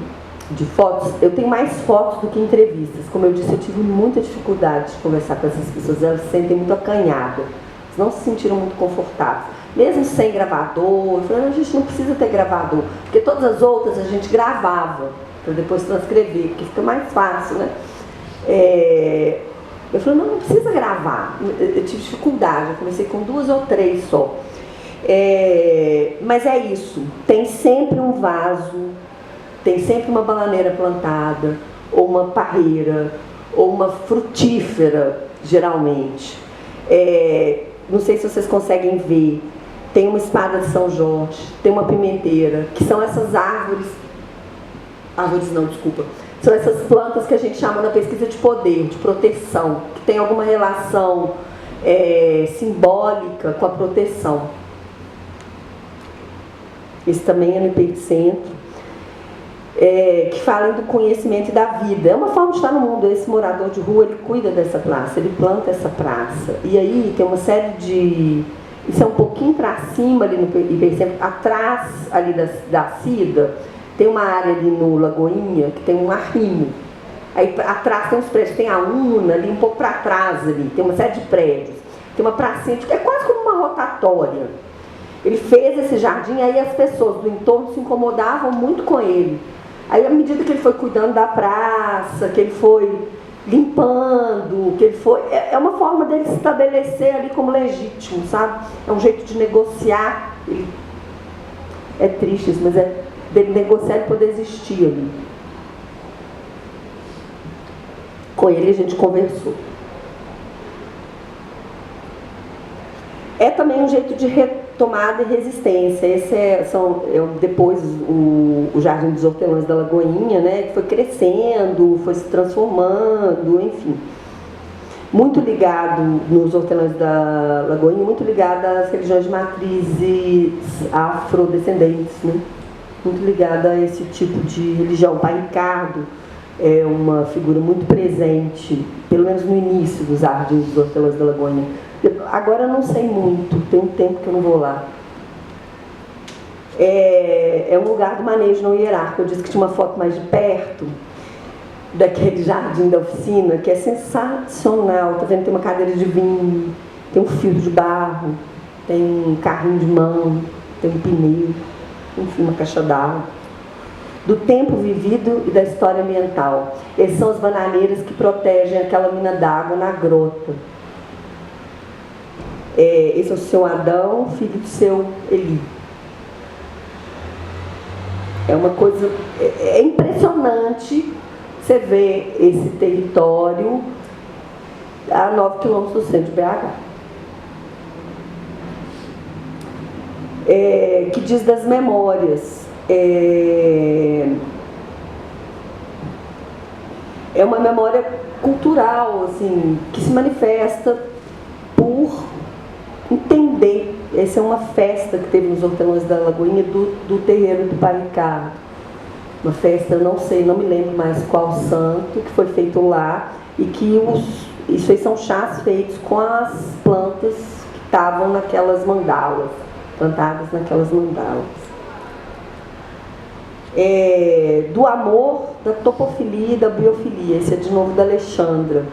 fotos. Eu tenho mais fotos do que entrevistas. Como eu disse, eu tive muita dificuldade de conversar com essas pessoas. Elas se sentem muito acanhadas. Elas não se sentiram muito confortáveis. Mesmo sem gravador. Eu falei, a gente não precisa ter gravador. Porque todas as outras a gente gravava para depois transcrever, porque fica mais fácil, né? Eu falei, não precisa gravar. Eu tive dificuldade, eu comecei com 2 ou 3 só. Mas é isso, tem sempre um vaso, tem sempre uma bananeira plantada, ou uma parreira, ou uma frutífera, geralmente. Não sei se vocês conseguem ver, tem uma espada de São Jorge, tem uma pimenteira, que são essas árvores não, desculpa. São essas plantas que a gente chama na pesquisa de poder, de proteção, que tem alguma relação simbólica com a proteção. Esse também é no hipercentro. Que falam do conhecimento e da vida. É uma forma de estar no mundo. Esse morador de rua, ele cuida dessa praça, ele planta essa praça. E aí tem uma série de... Isso é um pouquinho para cima ali no hipercentro, atrás ali da Cida. Tem uma área ali no Lagoinha que tem um arrimo. Aí atrás tem uns prédios, tem a UNA ali um pouco para trás ali, tem uma série de prédios. Tem uma pracinha, que é quase como uma rotatória. Ele fez esse jardim, aí as pessoas do entorno se incomodavam muito com ele. Aí à medida que ele foi cuidando da praça, que ele foi limpando, que ele foi... É uma forma dele se estabelecer ali como legítimo, sabe? É um jeito de negociar. É triste isso, mas é dele negociar e poder existir ali. Com ele a gente conversou. É também um jeito de retomada e resistência. Esse depois o Jardim dos Hortelãs da Lagoinha, né, que foi crescendo, foi se transformando, enfim. Muito ligado nos Hortelãs da Lagoinha, muito ligado às religiões de matrizes afrodescendentes, né? Muito ligada a esse tipo de religião. O Pai Ricardo é uma figura muito presente, pelo menos no início dos Jardins dos Hortelãs da Lagoinha. Agora eu não sei muito, tem um tempo que eu não vou lá. É um lugar do manejo não hierárquico. Eu disse que tinha uma foto mais de perto daquele jardim da oficina, que é sensacional. Tá vendo? Tem uma cadeira de vinho, tem um fio de barro, tem um carrinho de mão, tem um pneu. Enfim, uma caixa d'água. do tempo vivido e da história ambiental. Eles são as bananeiras que protegem aquela mina d'água na grota. Esse é o seu Adão, filho do seu Eli. É uma coisa... É impressionante você ver esse território a 9 quilômetros do centro de BH. Que diz das memórias. É uma memória cultural, assim, que se manifesta por entender. Essa é uma festa que teve nos Hortelões da Lagoinha do terreiro do Pai Ricardo. Uma festa, eu não sei, não me lembro mais qual santo, que foi feito lá, e que isso aí são chás feitos com as plantas que estavam naquelas mandalas, plantadas naquelas mandalas. Do amor, da topofilia e da biofilia. Esse é de novo da Alexandra.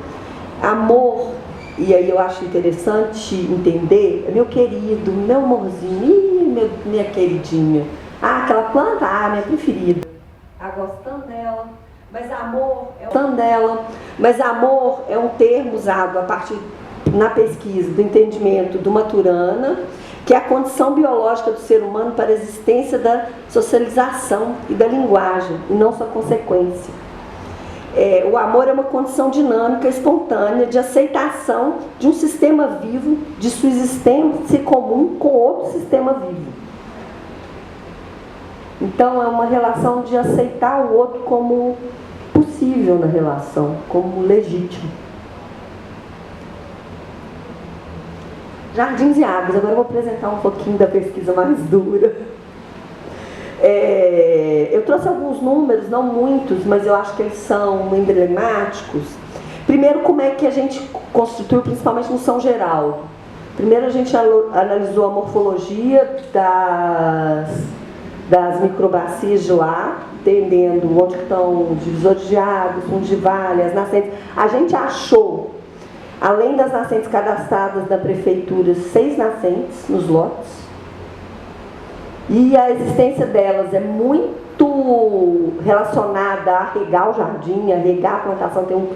Amor, e aí eu acho interessante entender, meu querido, meu amorzinho, minha queridinha. Aquela planta, minha preferida. Gostando dela, mas amor é um termo usado a partir na pesquisa do entendimento do Maturana, que é a condição biológica do ser humano para a existência da socialização e da linguagem, e não sua consequência. O amor é uma condição dinâmica, espontânea, de aceitação de um sistema vivo, de sua existência comum com outro sistema vivo. Então, é uma relação de aceitar o outro como possível na relação, como legítimo. Jardins e águas. Agora eu vou apresentar um pouquinho da pesquisa mais dura. Eu trouxe alguns números, não muitos, mas eu acho que eles são emblemáticos. Primeiro, como é que a gente constitui, principalmente no São Geraldo. Primeiro, a gente analisou a morfologia das microbacias de lá, entendendo onde estão os divisores de água, fundos de vale, as nascentes. A gente achou, além das nascentes cadastradas da prefeitura, 6 nascentes nos lotes. E a existência delas é muito relacionada a regar o jardim, a regar a plantação. Tem um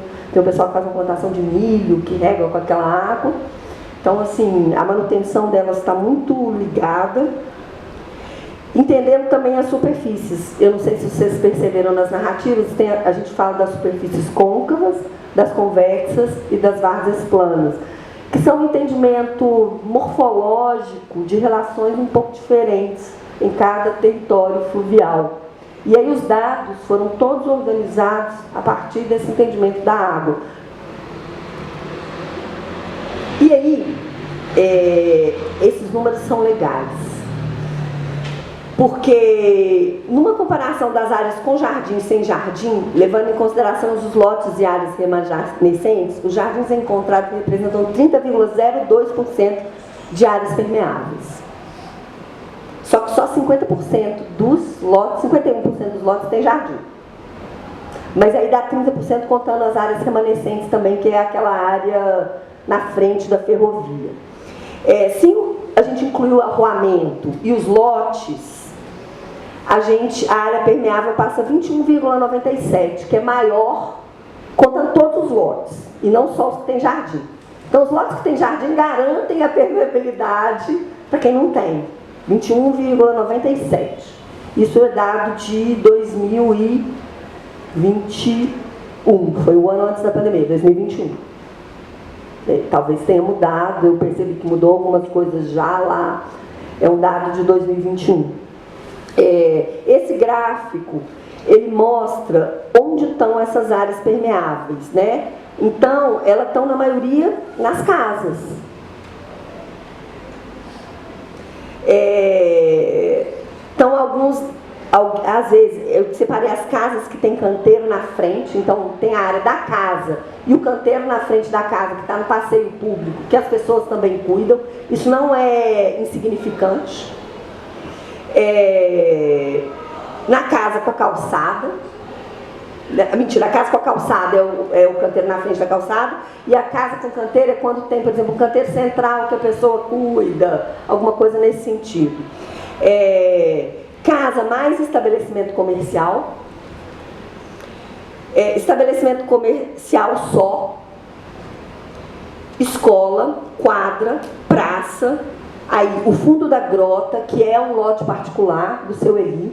pessoal que faz uma plantação de milho, que rega com aquela água. Então, assim, a manutenção delas está muito ligada. Entendendo também as superfícies. Eu não sei se vocês perceberam nas narrativas, a gente fala das superfícies côncavas, das convexas e das várzeas planas, que são um entendimento morfológico de relações um pouco diferentes em cada território fluvial. E aí os dados foram todos organizados a partir desse entendimento da água. E aí, esses números são legais. Porque, numa comparação das áreas com jardim e sem jardim, levando em consideração os lotes e áreas remanescentes, os jardins encontrados representam 30,02% de áreas permeáveis. Só que só 50% dos lotes, 51% dos lotes tem jardim. Mas aí dá 30% contando as áreas remanescentes também, que é aquela área na frente da ferrovia. Se a gente incluir o arruamento e os lotes, a área permeável passa 21,97, que é maior contando todos os lotes, e não só os que tem jardim. Então, os lotes que tem jardim garantem a permeabilidade para quem não tem, 21,97. Isso é dado de 2021, foi o ano antes da pandemia, 2021. Talvez tenha mudado, eu percebi que mudou algumas coisas já lá, é um dado de 2021. Esse gráfico, ele mostra onde estão essas áreas permeáveis, né? Então, elas estão na maioria nas casas. Então, às vezes, eu separei as casas que tem canteiro na frente, então tem a área da casa e o canteiro na frente da casa, que está no passeio público, que as pessoas também cuidam. Isso não é insignificante. Na casa com a calçada, mentira, a casa com a calçada é o canteiro na frente da calçada, e a casa com canteiro é quando tem, por exemplo, um canteiro central que a pessoa cuida, alguma coisa nesse sentido. casa mais estabelecimento comercial, estabelecimento comercial só, escola, quadra, praça, aí o fundo da grota, que é um lote particular do seu Eli.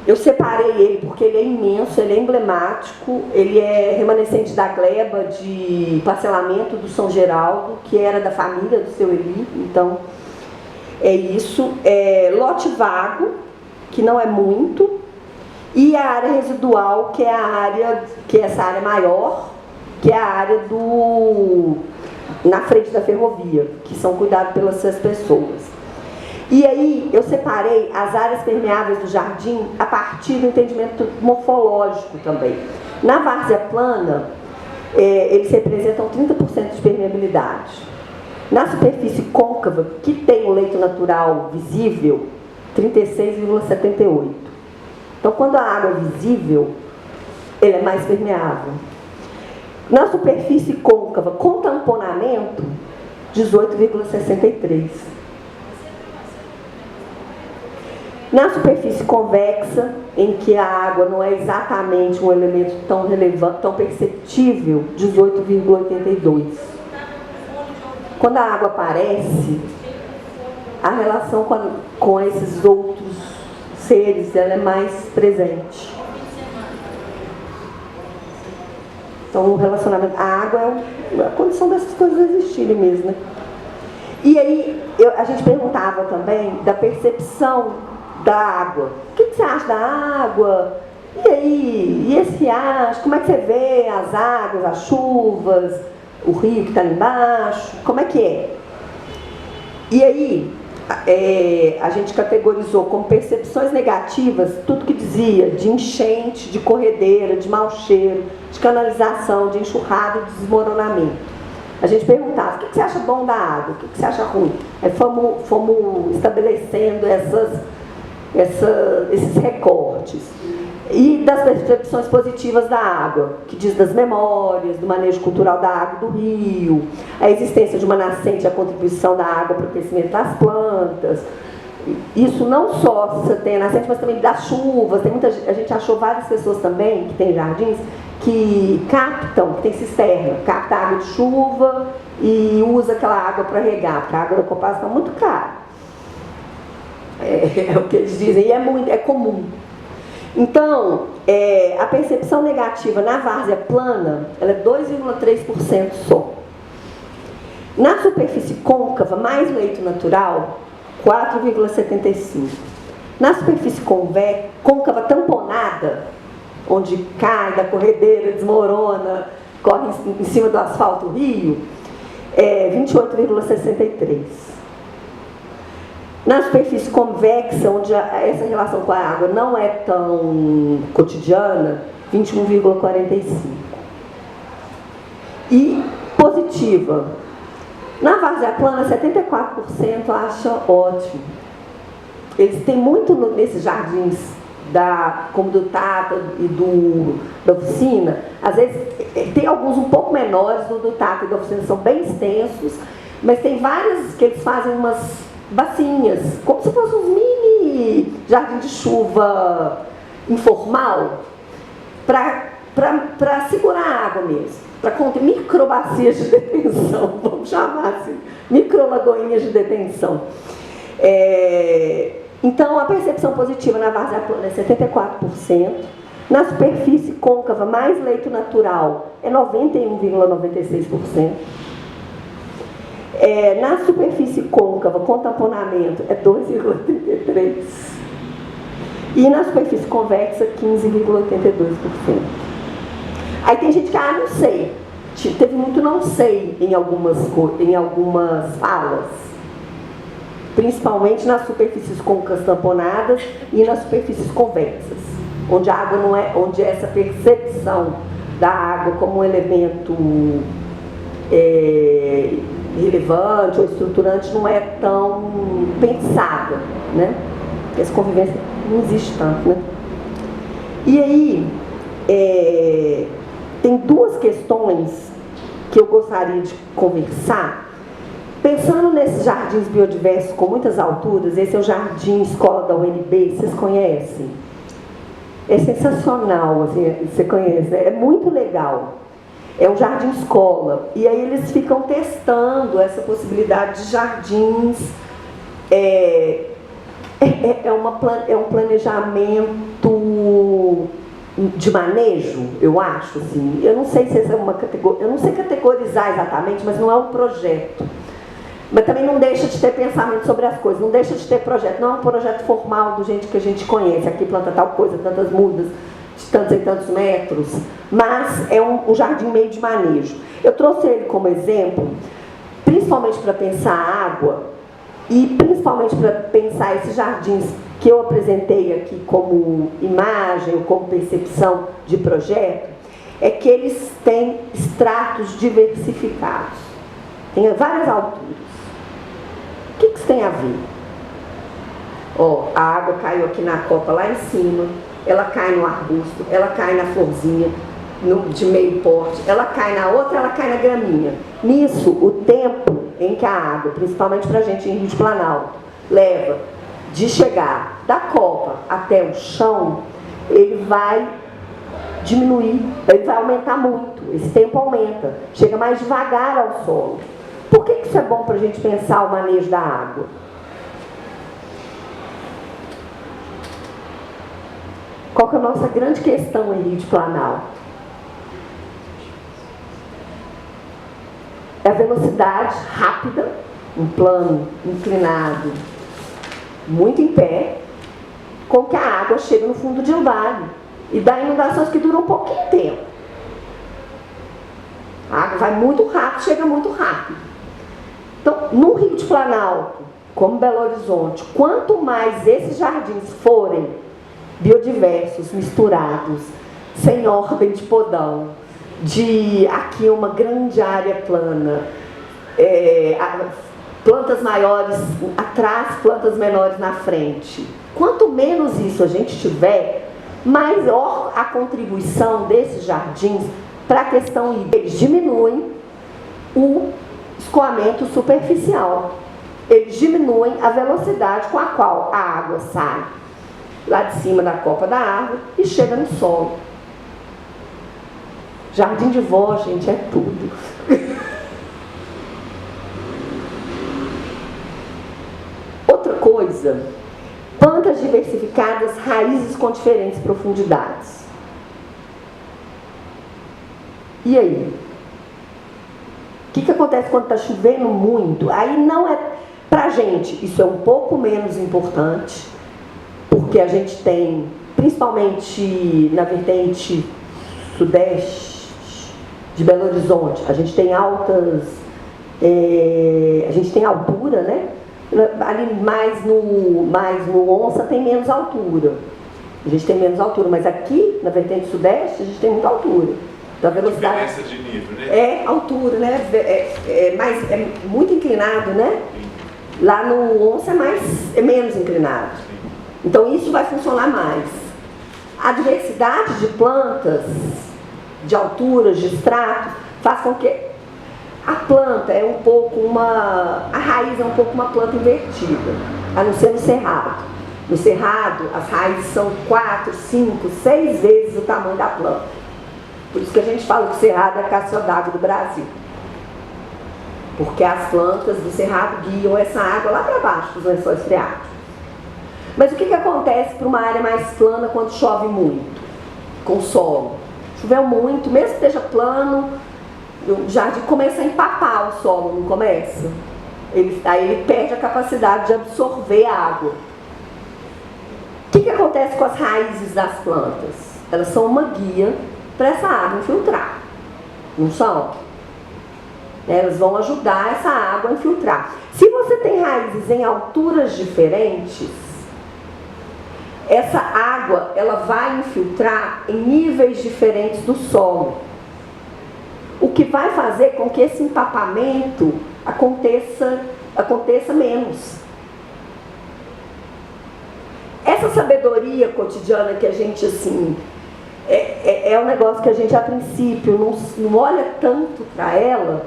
Eu separei ele porque ele é imenso, ele é emblemático, ele é remanescente da gleba de parcelamento do São Geraldo, que era da família do seu Eli, então é isso. Lote vago, que não é muito, e a área residual, que é essa área maior, que é a área na frente da ferrovia, que são cuidados pelas pessoas. E aí eu separei as áreas permeáveis do jardim a partir do entendimento morfológico também. Na várzea plana, eles representam 30% de permeabilidade. Na superfície côncava, que tem o leito natural visível, 36,78. Então, quando a água é visível, ele é mais permeável. Na superfície côncava, com tamponamento, 18,63. Na superfície convexa, em que a água não é exatamente um elemento tão relevante, tão perceptível, 18,82. Quando a água aparece, a relação com esses outros seres ela é mais presente. Então, o relacionamento, a água é a condição dessas coisas existirem mesmo, né? E aí, a gente perguntava também da percepção da água. O que você acha da água? E aí? E esse riacho? Como é que você vê as águas, as chuvas, o rio que está ali embaixo? Como é que é? E aí, a gente categorizou como percepções negativas tudo que dizia de enchente, de corredeira, de mau cheiro, de canalização, de enxurrada e de desmoronamento. A gente perguntava, o que você acha bom da água? O que você acha ruim? Aí fomos estabelecendo esses recortes. E das percepções positivas da água, que diz das memórias, do manejo cultural da água do rio, a existência de uma nascente, a contribuição da água para o crescimento das plantas. Isso não só se tem a nascente, mas também das chuvas. A gente achou várias pessoas também, que tem jardins, que captam, que tem cisterna, capta água de chuva e usa aquela água para regar, porque a água da Copasa está muito cara. É o que eles dizem, e é comum. Então, a percepção negativa na várzea plana, ela é 2,3% só. Na superfície côncava, mais leito natural, 4,75%. Na superfície côncava tamponada, onde cai da corredeira, desmorona, corre em cima do asfalto do rio, 28,63%. Na superfície convexa, onde essa relação com a água não é tão cotidiana, 21,45%. E positiva. Na várzea plana, 74% acha ótimo. Eles têm muito nesses jardins, como do Tata e da oficina, às vezes tem alguns um pouco menores, do Tata e da oficina são bem extensos, mas tem vários que eles fazem umas bacinhas, como se fossem uns mini jardim de chuva informal, para segurar a água mesmo, para conter microbacias de detenção, vamos chamar assim, microlagoinhas de detenção. Então, a percepção positiva na várzea plana é 74%, na superfície côncava mais leito natural é 91,96%, na superfície côncava com tamponamento é 2,83%, e na superfície convexa 15,82%. Aí tem gente que, não sei, teve muito não sei em algumas falas, principalmente nas superfícies côncavas tamponadas e nas superfícies convexas, onde a água não é, onde essa percepção da água como um elemento relevante ou estruturante não é tão pensada, né? Essa convivência não existe tanto, né? E aí tem duas questões que eu gostaria de conversar, Pensando nesses jardins biodiversos com muitas alturas, esse é o Jardim Escola da UNB, vocês conhecem? É sensacional, assim, você conhece, né? É muito legal. É um jardim escola. E aí eles ficam testando essa possibilidade de jardins. É um planejamento de manejo, eu acho, assim. Eu não sei se essa é uma categoria, eu não sei categorizar exatamente, mas não é um projeto. Mas também não deixa de ter pensamento sobre as coisas, não deixa de ter projeto. Não é um projeto formal do jeito que a gente conhece. Aqui planta tal coisa, tantas mudas, de tantos e tantos metros. Mas é um jardim meio de manejo. Eu trouxe ele como exemplo, principalmente para pensar a água e principalmente para pensar esses jardins que eu apresentei aqui como imagem ou como percepção de projeto, é que eles têm estratos diversificados. Tem várias alturas. O que isso tem a ver? Ó, a água caiu aqui na copa lá em cima, ela cai no arbusto, ela cai na florzinha de meio porte, ela cai na outra, ela cai na graminha. Nisso, o tempo em que a água, principalmente para a gente em Rio de Planalto, leva de chegar da copa até o chão, ele vai diminuir, ele vai aumentar muito, esse tempo aumenta, chega mais devagar ao solo. Por que isso é bom para a gente pensar o manejo da água? Qual que é a nossa grande questão em Rio de Planalto? É a velocidade rápida, um plano inclinado, muito em pé, com que a água chega no fundo de um vale e dá inundações que duram um pouquinho de tempo. A água vai muito rápido, chega muito rápido. Então, no Rio de Planalto, como Belo Horizonte, quanto mais esses jardins forem biodiversos, misturados, sem ordem de podão, de aqui uma grande área plana, plantas maiores atrás, plantas menores na frente. Quanto menos isso a gente tiver, maior a contribuição desses jardins para a questão hídrica. Eles diminuem o escoamento superficial. Eles diminuem a velocidade com a qual a água sai lá de cima da copa da árvore e chega no solo. Jardim de vó, gente, é tudo. Outra coisa, plantas diversificadas, raízes com diferentes profundidades. E aí? O que acontece quando está chovendo muito? Aí não é, pra gente, isso é um pouco menos importante, porque a gente tem, principalmente na vertente sudeste de Belo Horizonte, a gente tem altas, a gente tem altura, né? Ali mais no Onça tem menos altura. A gente tem menos altura, mas aqui, na vertente sudeste, a gente tem muita altura. Então a velocidade. Diferença de nível, né? É altura, né? É muito inclinado, né? Lá no Onça é menos inclinado. Então isso vai funcionar mais. A diversidade de plantas, de alturas, de estratos, faz com que a planta é um pouco a raiz é um pouco uma planta invertida, a não ser no cerrado. No cerrado, as raízes são 4, 5, 6 vezes o tamanho da planta. Por isso que a gente fala que o cerrado é a caixa d'água do Brasil. Porque as plantas do cerrado guiam essa água lá para baixo dos lençóis freáticos. Mas o que acontece para uma área mais plana quando chove muito? Com solo. Choveu muito, mesmo que esteja plano, o jardim começa a empapar o solo, não começa? Aí ele perde a capacidade de absorver a água. O que acontece com as raízes das plantas? Elas são uma guia para essa água infiltrar, não são? Elas vão ajudar essa água a infiltrar. Se você tem raízes em alturas diferentes, essa água ela vai infiltrar em níveis diferentes do solo, o que vai fazer com que esse empapamento aconteça menos. Essa sabedoria cotidiana que a gente assim é um negócio que a gente a princípio não olha tanto para ela,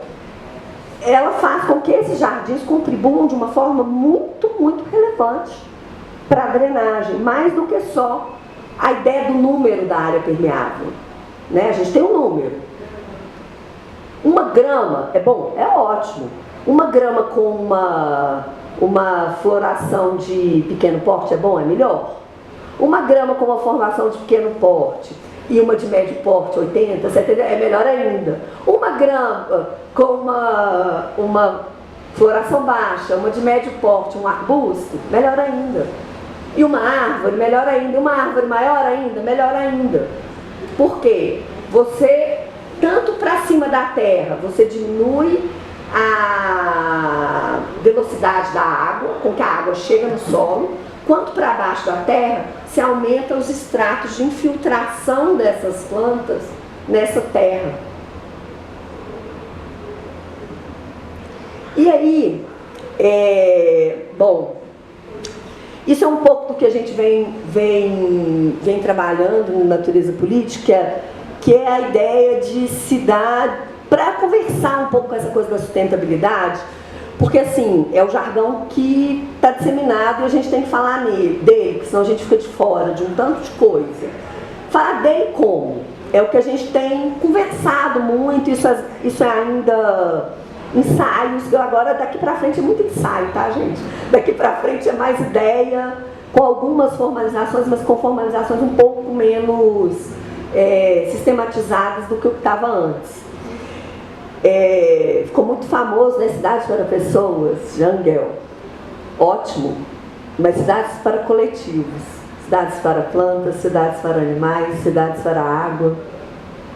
ela faz com que esses jardins contribuam de uma forma muito, muito relevante para a drenagem, mais do que só a ideia do número da área permeável, né? A gente tem um número. Uma grama é bom? É ótimo. Uma grama com uma floração de pequeno porte é bom? É melhor. Uma grama com uma formação de pequeno porte e uma de médio porte, 80, 70, é melhor ainda. Uma grama com uma floração baixa, uma de médio porte, um arbusto, melhor ainda. E uma árvore, melhor ainda. Uma árvore maior ainda, melhor ainda. Por quê? Você, tanto para cima da terra, você diminui a velocidade da água, com que a água chega no solo, quanto para baixo da terra, se aumenta os estratos de infiltração dessas plantas nessa terra. E aí, bom, isso é um pouco do que a gente vem trabalhando na natureza política, que é a ideia de se dar, para conversar um pouco com essa coisa da sustentabilidade, porque assim, é o jargão que está disseminado e a gente tem que falar dele, porque senão a gente fica de fora de um tanto de coisa. Falar dele como? É o que a gente tem conversado muito, isso é ainda ensaios, agora daqui para frente é muito ensaio, tá, gente? Daqui para frente é mais ideia, com algumas formalizações, mas com formalizações um pouco menos sistematizadas do que o que estava antes. Ficou muito famoso, né? Cidades para pessoas, Jangel, ótimo, mas cidades para coletivos, cidades para plantas, cidades para animais, cidades para água,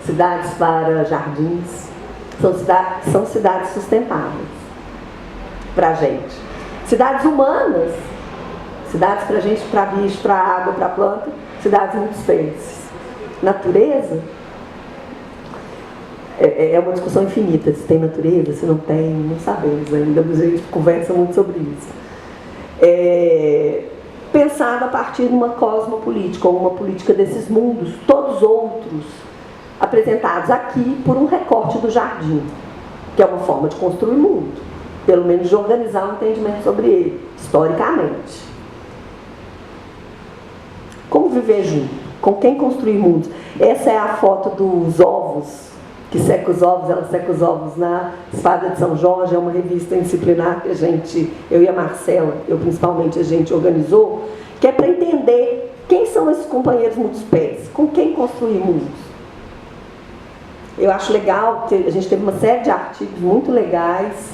cidades para jardins, são cidades sustentáveis para a gente. Cidades humanas, cidades para gente, para bicho, para água, para planta, cidades muito espécies. Natureza é uma discussão infinita, se tem natureza, se não tem, não sabemos ainda, mas a gente conversa muito sobre isso. Pensado a partir de uma cosmopolítica, ou uma política desses mundos, todos outros, apresentados aqui por um recorte do jardim, que é uma forma de construir mundo, pelo menos de organizar um entendimento sobre ele, historicamente. Como viver junto? Com quem construir mundos? Essa é a foto dos ovos, que seca os ovos, ela seca os ovos na Espada de São Jorge, é uma revista disciplinar que eu e a Marcela, eu principalmente, a gente organizou, que é para entender quem são esses companheiros multiespécies, com quem construir mundos. Eu acho legal, a gente teve uma série de artigos muito legais,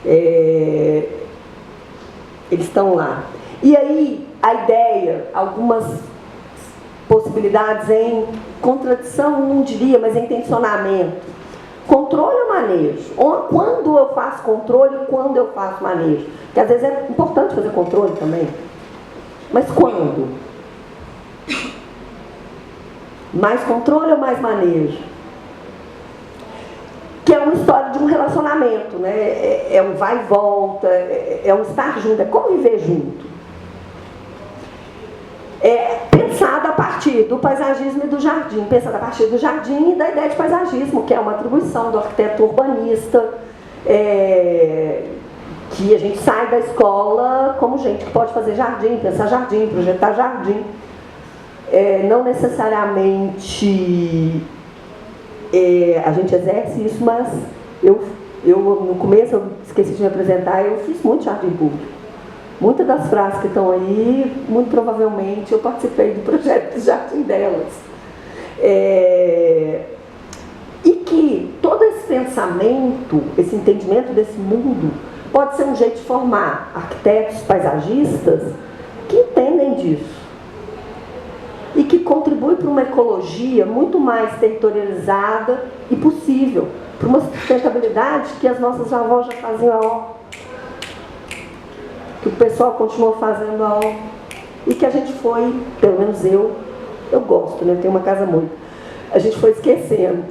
eles estão lá. E aí, a ideia, algumas possibilidades em contradição, não diria, mas em tensionamento. Controle ou manejo? Quando eu faço controle e quando eu faço manejo? Porque às vezes é importante fazer controle também. Mas quando? Mais controle ou mais manejo? Que é uma história de um relacionamento, né? É um vai e volta, é um estar junto, é conviver junto. Pensada a partir do paisagismo e do jardim, pensada a partir do jardim e da ideia de paisagismo, que é uma atribuição do arquiteto urbanista, que a gente sai da escola como gente que pode fazer jardim, pensar jardim, projetar jardim. Não necessariamente a gente exerce isso, mas eu no começo, eu esqueci de me apresentar, eu fiz muito jardim público. Muitas das frases que estão aí, muito provavelmente, eu participei do projeto de jardim delas. E que todo esse pensamento, esse entendimento desse mundo, pode ser um jeito de formar arquitetos, paisagistas, que entendem disso. E que contribui para uma ecologia muito mais territorializada e possível, para uma sustentabilidade que as nossas avós já faziam que o pessoal continuou fazendo e que a gente foi, pelo menos eu gosto, né? Eu tenho uma casa muito, a gente foi esquecendo.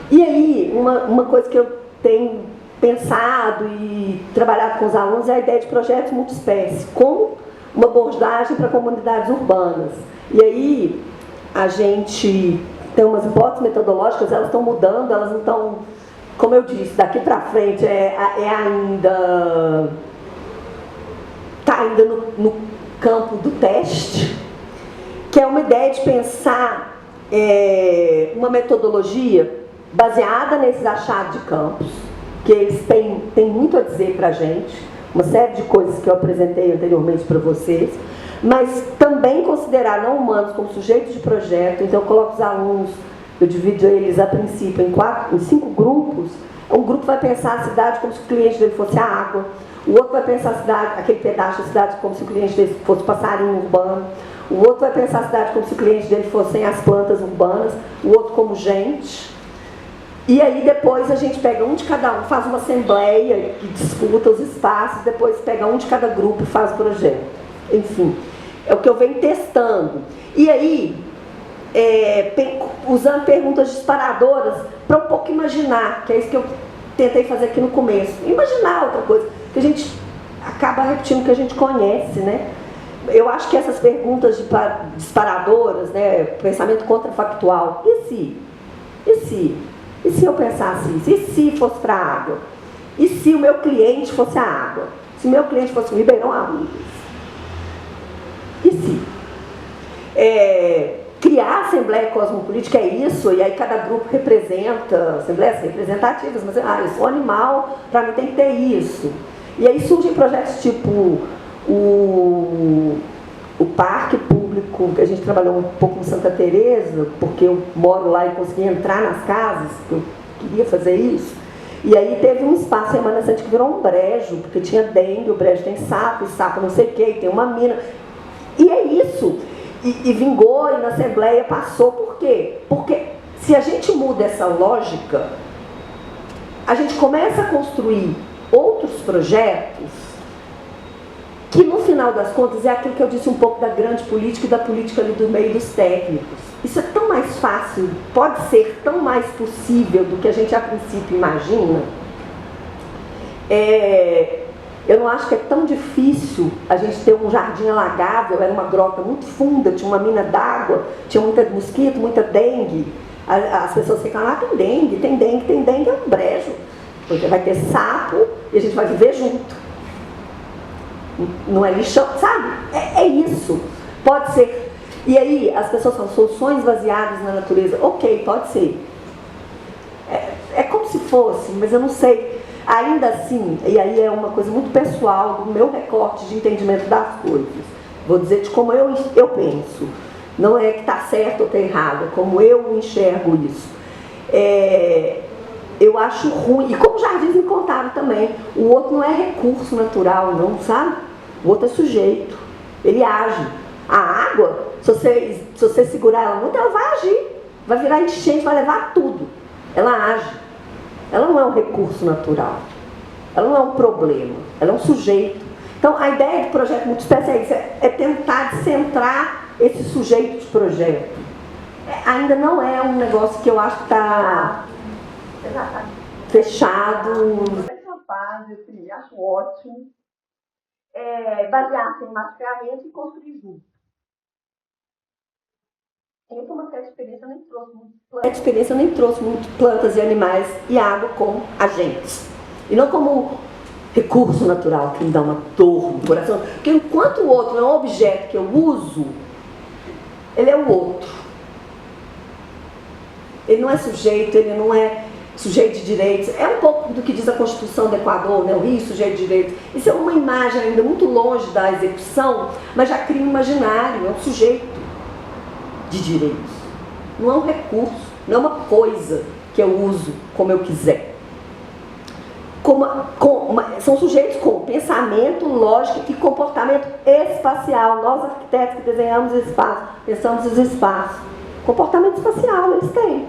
E aí, uma coisa que eu tenho pensado e trabalhado com os alunos é a ideia de projetos multiespécie, com uma abordagem para comunidades urbanas. E aí, a gente tem umas hipóteses metodológicas, elas estão mudando, elas não estão como eu disse, daqui para frente ainda está ainda no campo do teste, que é uma ideia de pensar uma metodologia baseada nesses achados de campos, que eles têm muito a dizer para a gente, uma série de coisas que eu apresentei anteriormente para vocês, mas também considerar não humanos como sujeitos de projeto. Então eu coloco os alunos, eu divido eles a princípio em 5 grupos. Um grupo vai pensar a cidade como se o cliente dele fosse a água, o outro vai pensar a cidade, aquele pedaço da cidade como se o cliente dele fosse passarinho urbano, o outro vai pensar a cidade como se o cliente dele fossem as plantas urbanas, o outro como gente. E aí depois a gente pega um de cada um, faz uma assembleia que disputa os espaços, depois pega um de cada grupo e faz o projeto. Enfim, é o que eu venho testando. E aí, usando perguntas disparadoras para um pouco imaginar, que é isso que eu tentei fazer aqui no começo. Imaginar outra coisa, que a gente acaba repetindo o que a gente conhece, né? Eu acho que essas perguntas disparadoras, né, pensamento contrafactual, e se? E se eu pensasse isso? E se fosse para a água? E se o meu cliente fosse a água? Se o meu cliente fosse o Ribeirão Arrudas? E se? Criar a Assembleia Cosmopolítica é isso, e aí cada grupo representa, assembleias representativas, mas eu sou animal, para mim tem que ter isso. E aí surgem projetos tipo o parque público, que a gente trabalhou um pouco em Santa Teresa, porque eu moro lá e consegui entrar nas casas, eu queria fazer isso. E aí teve um espaço remanescente que virou um brejo, porque tinha dengue, o brejo tem sapo, e sapo não sei o que, tem uma mina. E é isso. E vingou, e na Assembleia passou. Por quê? Porque se a gente muda essa lógica, a gente começa a construir outros projetos que no final das contas é aquilo que eu disse um pouco da grande política e da política ali do meio dos técnicos. Isso é tão mais fácil, pode ser tão mais possível do que a gente a princípio imagina. Eu não acho que é tão difícil a gente ter um jardim alagável, era uma grota muito funda, tinha uma mina d'água, tinha muita mosquito, muita dengue. As pessoas ficam lá, tem dengue, é um brejo. Porque vai ter sapo e a gente vai viver junto. Não é lixão, sabe? É isso. Pode ser. E aí as pessoas falam, soluções baseadas na natureza. Ok, pode ser. É como se fosse, mas eu não sei. Ainda assim, e aí é uma coisa muito pessoal do meu recorte de entendimento das coisas. Vou dizer de como eu penso. Não é que está certo ou está errado, é como eu enxergo isso. Eu acho ruim, e como jardins me contaram também, o outro não é recurso natural, não, sabe? O outro é sujeito, ele age. A água, se você segurar ela muito, ela vai agir, vai virar enchente, vai levar tudo. Ela age. Ela não é um recurso natural, ela não é um problema, ela é um sujeito. Então a ideia do projeto multiespécie é isso, é tentar centrar esse sujeito de projeto. Ainda não é um negócio que eu acho que está fechado. Essa fase, assim, acho ótimo. Basear-se em mapeamento e construir junto. Eu, como uma certa experiência, nem trouxe muito plantas e animais e água como agentes. E não como recurso natural que me dá uma dor no coração. Porque enquanto o outro é um objeto que eu uso, ele é o outro. Ele não é sujeito, ele não é sujeito de direitos. É um pouco do que diz a Constituição do Equador, né? O Rio, sujeito de direitos. Isso é uma imagem ainda muito longe da execução, mas já cria um imaginário, é um sujeito de direitos. Não é um recurso, não é uma coisa que eu uso como eu quiser. São sujeitos com pensamento, lógica e comportamento espacial. Nós, arquitetos que desenhamos espaço, pensamos os espaços. Comportamento espacial, eles têm.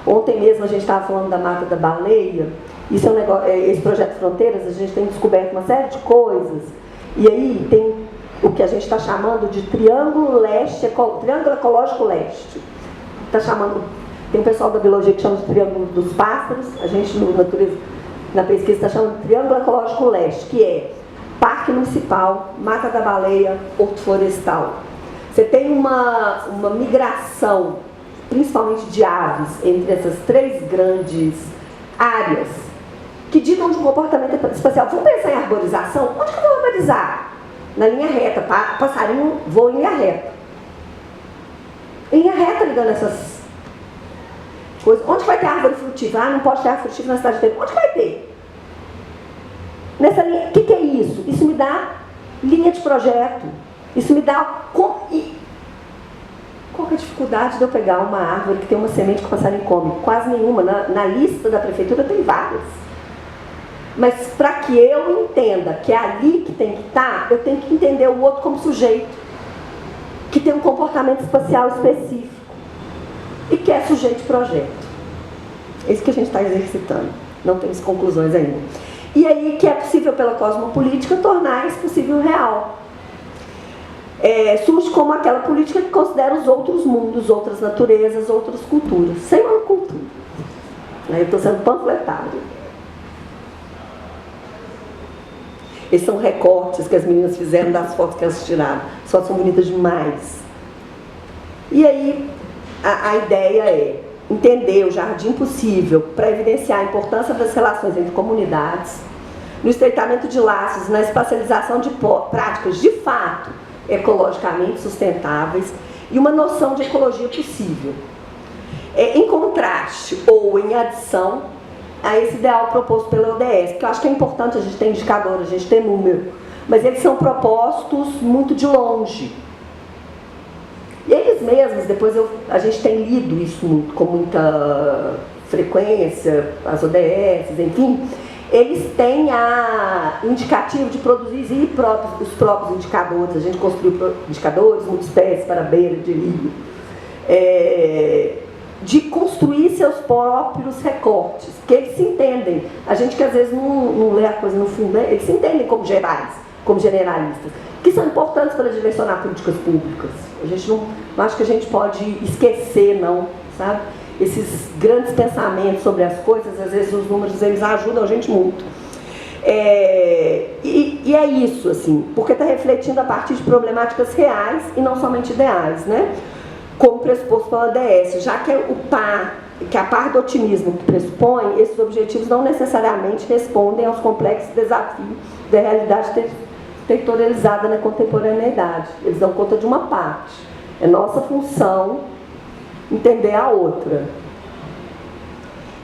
Ontem mesmo a gente estava falando da Mata da Baleia. Isso é um negócio, esse projeto Fronteiras, a gente tem descoberto uma série de coisas. E aí tem o que a gente está chamando de triângulo ecológico leste. Tem um pessoal da biologia que chama de triângulo dos pássaros, a gente na pesquisa está chamando de triângulo ecológico leste, que é Parque Municipal, Mata da Baleia, Horto Florestal. Você tem uma migração, principalmente de aves, entre essas três grandes áreas que ditam de um comportamento espacial. Vamos pensar em arborização? Onde que eu vou arborizar? Na linha reta, passarinho voa em linha reta. Em linha reta ligando essas coisas. Onde vai ter árvore frutífera? Ah, não pode ter árvore frutífera na cidade inteira. Onde vai ter? Nessa linha, o que é isso? Isso me dá linha de projeto. Isso me dá... Qual é a dificuldade de eu pegar uma árvore que tem uma semente que o passarinho come? Quase nenhuma. Na lista da prefeitura tem várias. Mas para que eu entenda que é ali que tem que estar, eu tenho que entender o outro como sujeito, que tem um comportamento espacial específico e que é sujeito de projeto. É isso que a gente está exercitando. Não temos conclusões ainda. E aí que é possível pela cosmopolítica tornar isso possível real. Surge como aquela política que considera os outros mundos, outras naturezas, outras culturas, sem uma cultura. Eu estou sendo panfletado. Esses são recortes que as meninas fizeram das fotos que elas tiraram. As fotos são bonitas demais. E aí a ideia é entender o jardim possível para evidenciar a importância das relações entre comunidades, no estreitamento de laços, na espacialização de práticas de fato ecologicamente sustentáveis e uma noção de ecologia possível. Em contraste ou em adição a esse ideal proposto pela ODS, porque eu acho que é importante a gente ter indicador, a gente ter número, mas eles são propostos muito de longe. E eles mesmos, depois a gente tem lido isso muito, com muita frequência, as ODS, enfim, eles têm a indicativo de produzir os próprios indicadores. A gente construiu indicadores, multiespécies para a beira de rio, de construir seus próprios recortes, porque eles se entendem. A gente que às vezes não lê a coisa no fundo, né? Eles se entendem como gerais, como generalistas, que são importantes para direcionar políticas públicas. A gente não acho que a gente pode esquecer, não, sabe? Esses grandes pensamentos sobre as coisas, às vezes os números eles ajudam a gente muito. E é isso, assim, porque está refletindo a partir de problemáticas reais e não somente ideais, né? Como pressuposto pela ODS, já que a par do otimismo que pressupõe, esses objetivos não necessariamente respondem aos complexos desafios da realidade territorializada na contemporaneidade. Eles dão conta de uma parte. É nossa função entender a outra.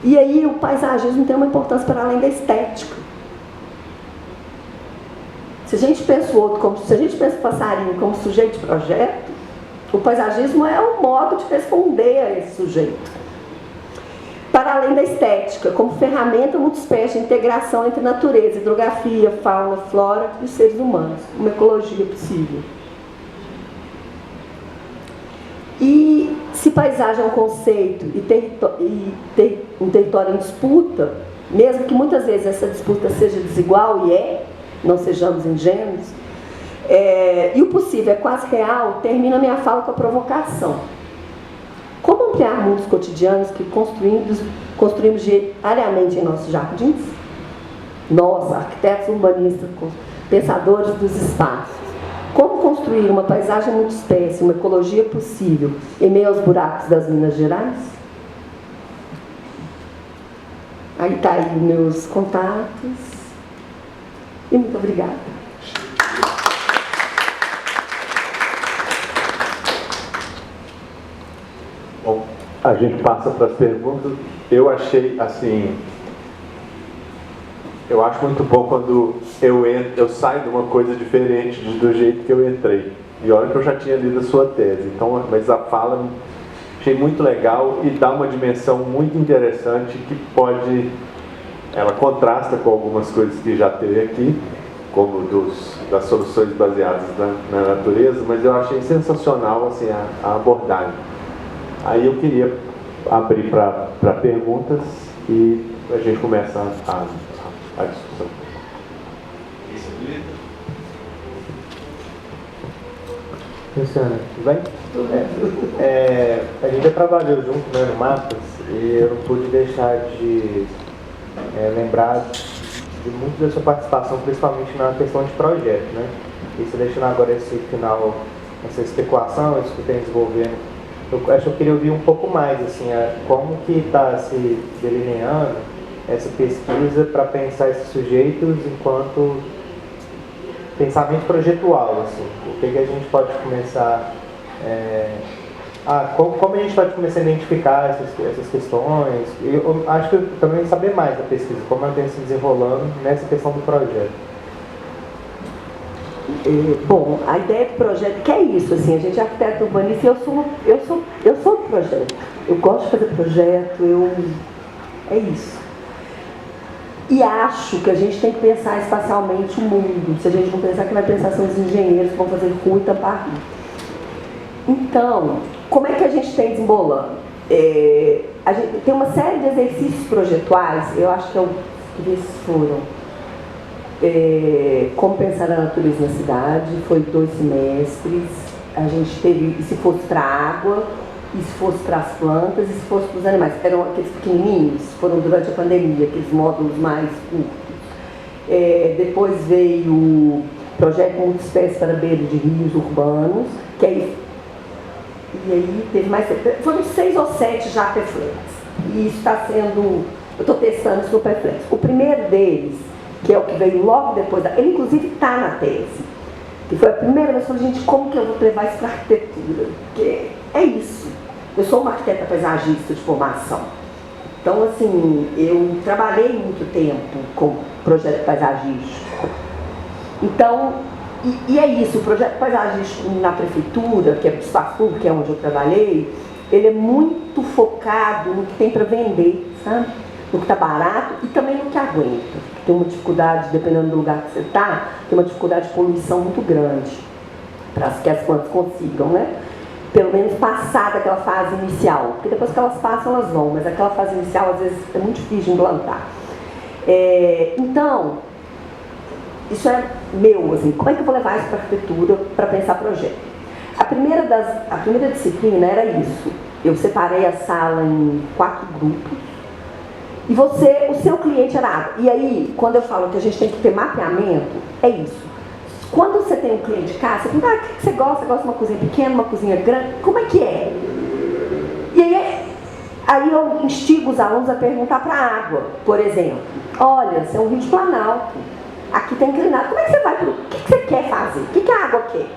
E aí o paisagismo tem uma importância para além da estética. Se a gente pensa se a gente pensa o passarinho como sujeito de projeto, o paisagismo é um modo de responder a esse sujeito. Para além da estética, como ferramenta multiespécie de integração entre natureza, hidrografia, fauna, flora e os seres humanos, uma ecologia possível. E se paisagem é um conceito e um território em disputa, mesmo que muitas vezes essa disputa seja desigual, não sejamos ingênuos, e o possível é quase real, termina minha fala com a provocação. Como ampliar mundos cotidianos que construímos diariamente em nossos jardins? Nós, arquitetos urbanistas, pensadores dos espaços. Como construir uma paisagem multiespécie, uma ecologia possível em meio aos buracos das Minas Gerais? Aí está aí meus contatos. E muito obrigada. Bom, a gente passa para as perguntas. Eu achei, assim... Eu acho muito bom quando eu saio de uma coisa diferente do jeito que eu entrei. E olha que eu já tinha lido a sua tese. Então, mas a fala achei muito legal e dá uma dimensão muito interessante que ela contrasta com algumas coisas que já teve aqui, como das soluções baseadas na natureza, mas eu achei sensacional assim, a abordagem. Aí eu queria abrir para perguntas e a gente começa a discussão. Luciana, tudo bem? A gente já trabalhou junto, né, no Mapas, e eu não pude deixar de lembrar de muito da sua participação, principalmente na questão de projeto, né? E você deixando agora esse final, essa especulação, isso que tem desenvolvendo, eu acho que eu queria ouvir um pouco mais, assim, como que está se delineando essa pesquisa para pensar esses sujeitos enquanto pensamento projetual, assim, o que a gente pode começar, como a gente pode começar a identificar essas questões. Eu acho que eu também saber mais da pesquisa, como ela tem se desenrolando nessa questão do projeto. Bom, a ideia do projeto, que é isso, assim, a gente é arquiteto urbanista e eu sou do projeto. Eu gosto de fazer projeto, é isso. E acho que a gente tem que pensar espacialmente o mundo. Se a gente não pensar, que vai pensar são os engenheiros que vão fazer rua e tampar rio. Então, como é que a gente tem desembolando? A gente tem uma série de exercícios projetuais, eu acho que eles foram como pensar a natureza na cidade, foi 2 semestres, a gente teve, e se fosse para a água, e se fosse para as plantas, e se fosse para os animais. Eram aqueles pequenininhos, foram durante a pandemia, aqueles módulos mais curtos. Depois veio o projeto Multiespécies para beira de rios urbanos, que aí, e aí teve mais, foram 6 ou 7 já Perflex. E isso está sendo, eu estou testando isso no Perflex. O primeiro deles, que é o que veio logo depois, ele inclusive está na tese, que foi a primeira vez que eu falei, gente, como que eu vou levar isso para a arquitetura? Porque é isso. Eu sou uma arquiteta paisagista de formação. Então, assim, eu trabalhei muito tempo com projeto paisagístico. Então, e é isso, o projeto paisagístico na prefeitura, que é o espaço público, que é onde eu trabalhei, ele é muito focado no que tem para vender, sabe? No que está barato e também no que aguenta. Tem uma dificuldade, dependendo do lugar que você está, tem uma dificuldade de poluição muito grande, para que as plantas consigam, né? Pelo menos passar daquela fase inicial, porque depois que elas passam, elas vão, mas aquela fase inicial, às vezes, é muito difícil de implantar. Então, isso é meu, assim, como é que eu vou levar isso para a arquitetura para pensar projeto? A primeira disciplina era isso. Eu separei a sala em 4 grupos, e o seu cliente era água. E aí, quando eu falo que a gente tem que ter mapeamento, é isso. Quando você tem um cliente de casa, você pergunta, o que você gosta? Você gosta de uma cozinha pequena, uma cozinha grande? Como é que é? E aí eu instigo os alunos a perguntar para a água, por exemplo. Olha, você é um Rio de Planalto, aqui tem inclinado, como é que você vai? O que você quer fazer? O que a água quer?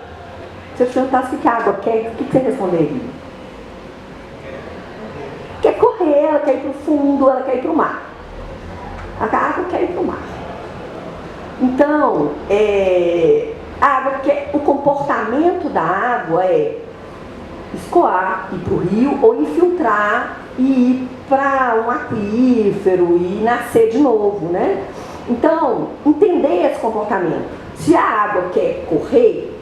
Se eu te perguntasse o que a água quer, o que você responderia? Quer correr, ela quer ir para o fundo, ela quer ir para o mar. A água quer ir para o mar. Então, a água o comportamento da água é escoar, ir para o rio, ou infiltrar e ir para um aquífero e nascer de novo, né? Então, entender esse comportamento. Se a água quer correr,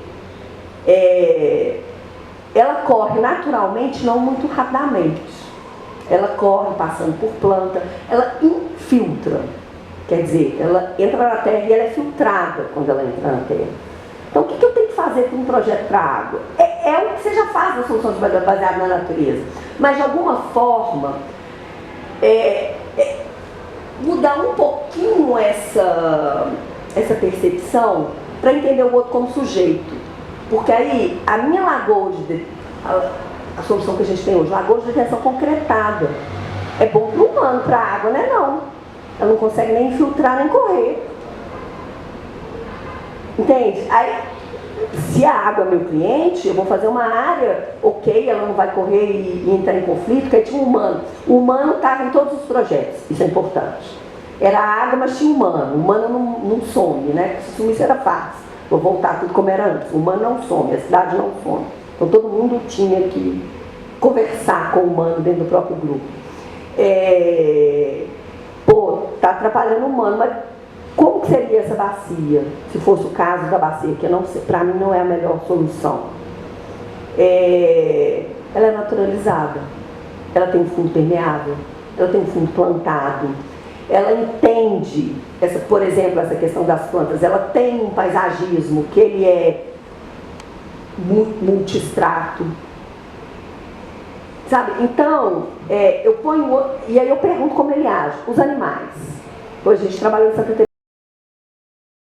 ela corre naturalmente, não muito rapidamente. Ela corre passando por planta, ela infiltra. Quer dizer, ela entra na terra e ela é filtrada quando ela entra na terra. Então, o que eu tenho que fazer com um projeto para a água? É o que você já faz nas soluções baseadas na natureza. Mas, de alguma forma, mudar um pouquinho essa percepção para entender o outro como sujeito. Porque aí, a minha lagoa a solução que a gente tem hoje, lagoa de detenção concretada, é bom para o humano, para a água, né? Não. Ela não consegue nem infiltrar, nem correr. Entende? Aí, se a água é meu cliente, eu vou fazer uma área, ok, ela não vai correr e entrar em conflito, porque tinha um humano. O humano estava em todos os projetos, isso é importante. Era água, mas tinha humano. O humano não some, né? Se sumisse era fácil. Vou voltar tudo como era antes. O humano não some, a cidade não some. Então todo mundo tinha que conversar com o humano dentro do próprio grupo. Está atrapalhando o humano, mas como que seria essa bacia? Se fosse o caso da bacia, que para mim não é a melhor solução. Ela é naturalizada, ela tem um fundo permeável, ela tem um fundo plantado, ela entende, por exemplo, essa questão das plantas, ela tem um paisagismo que ele é multistrato, sabe? Então, eu ponho, e aí eu pergunto como ele age. Os animais. Hoje a gente trabalhou em Santa Teresa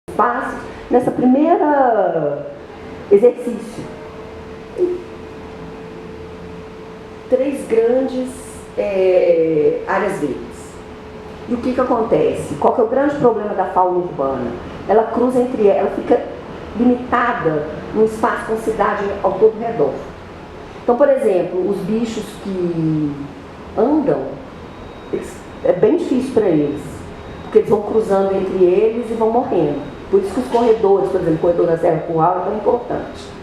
do Espaço, nessa primeira exercício. 3 grandes áreas verdes. E o que acontece? Qual que é o grande problema da fauna urbana? Ela cruza entre ela, fica limitada num espaço com cidade ao todo redor. Então, por exemplo, os bichos que andam, é bem difícil para eles, porque eles vão cruzando entre eles e vão morrendo. Por isso que os corredores, por exemplo, o corredor da Serra Curral é tão importante.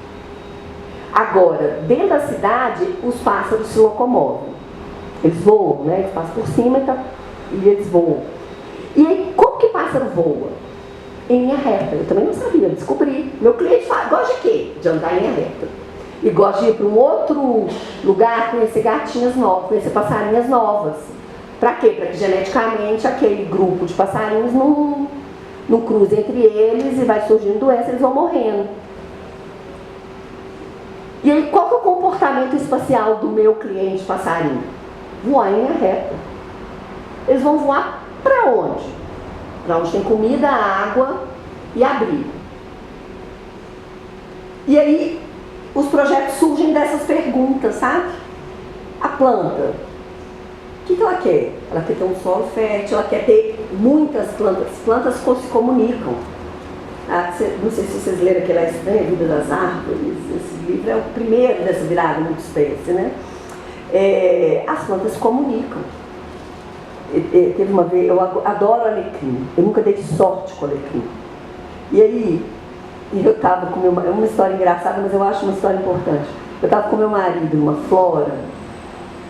Agora, dentro da cidade, os pássaros se locomovem. Eles voam, né? Eles passam por cima e eles voam. E aí, como que pássaro voa? Em linha reta. Eu também não sabia, eu descobri. Meu cliente fala, gosta de quê? De andar em linha reta. E gosta de ir para um outro lugar, conhecer gatinhas novas, conhecer passarinhas novas. Para quê? Para que geneticamente aquele grupo de passarinhos não cruze entre eles e vai surgindo doença, eles vão morrendo. E aí, qual que é o comportamento espacial do meu cliente passarinho? Voar em linha reta. Eles vão voar para onde? Para onde tem comida, água e abrigo. E aí, os projetos surgem dessas perguntas, sabe? A planta, o que ela quer? Ela quer ter um solo fértil, ela quer ter muitas plantas. As plantas se comunicam. Não sei se vocês leram aquele A Estranha Vida das Árvores. Esse livro é o primeiro dessa virada multiespécie, né? As plantas se comunicam. Teve uma vez, eu adoro alecrim, eu nunca dei sorte com alecrim. E aí, eu estava com meu marido, é uma história engraçada, mas eu acho uma história importante. Eu estava com meu marido numa flora,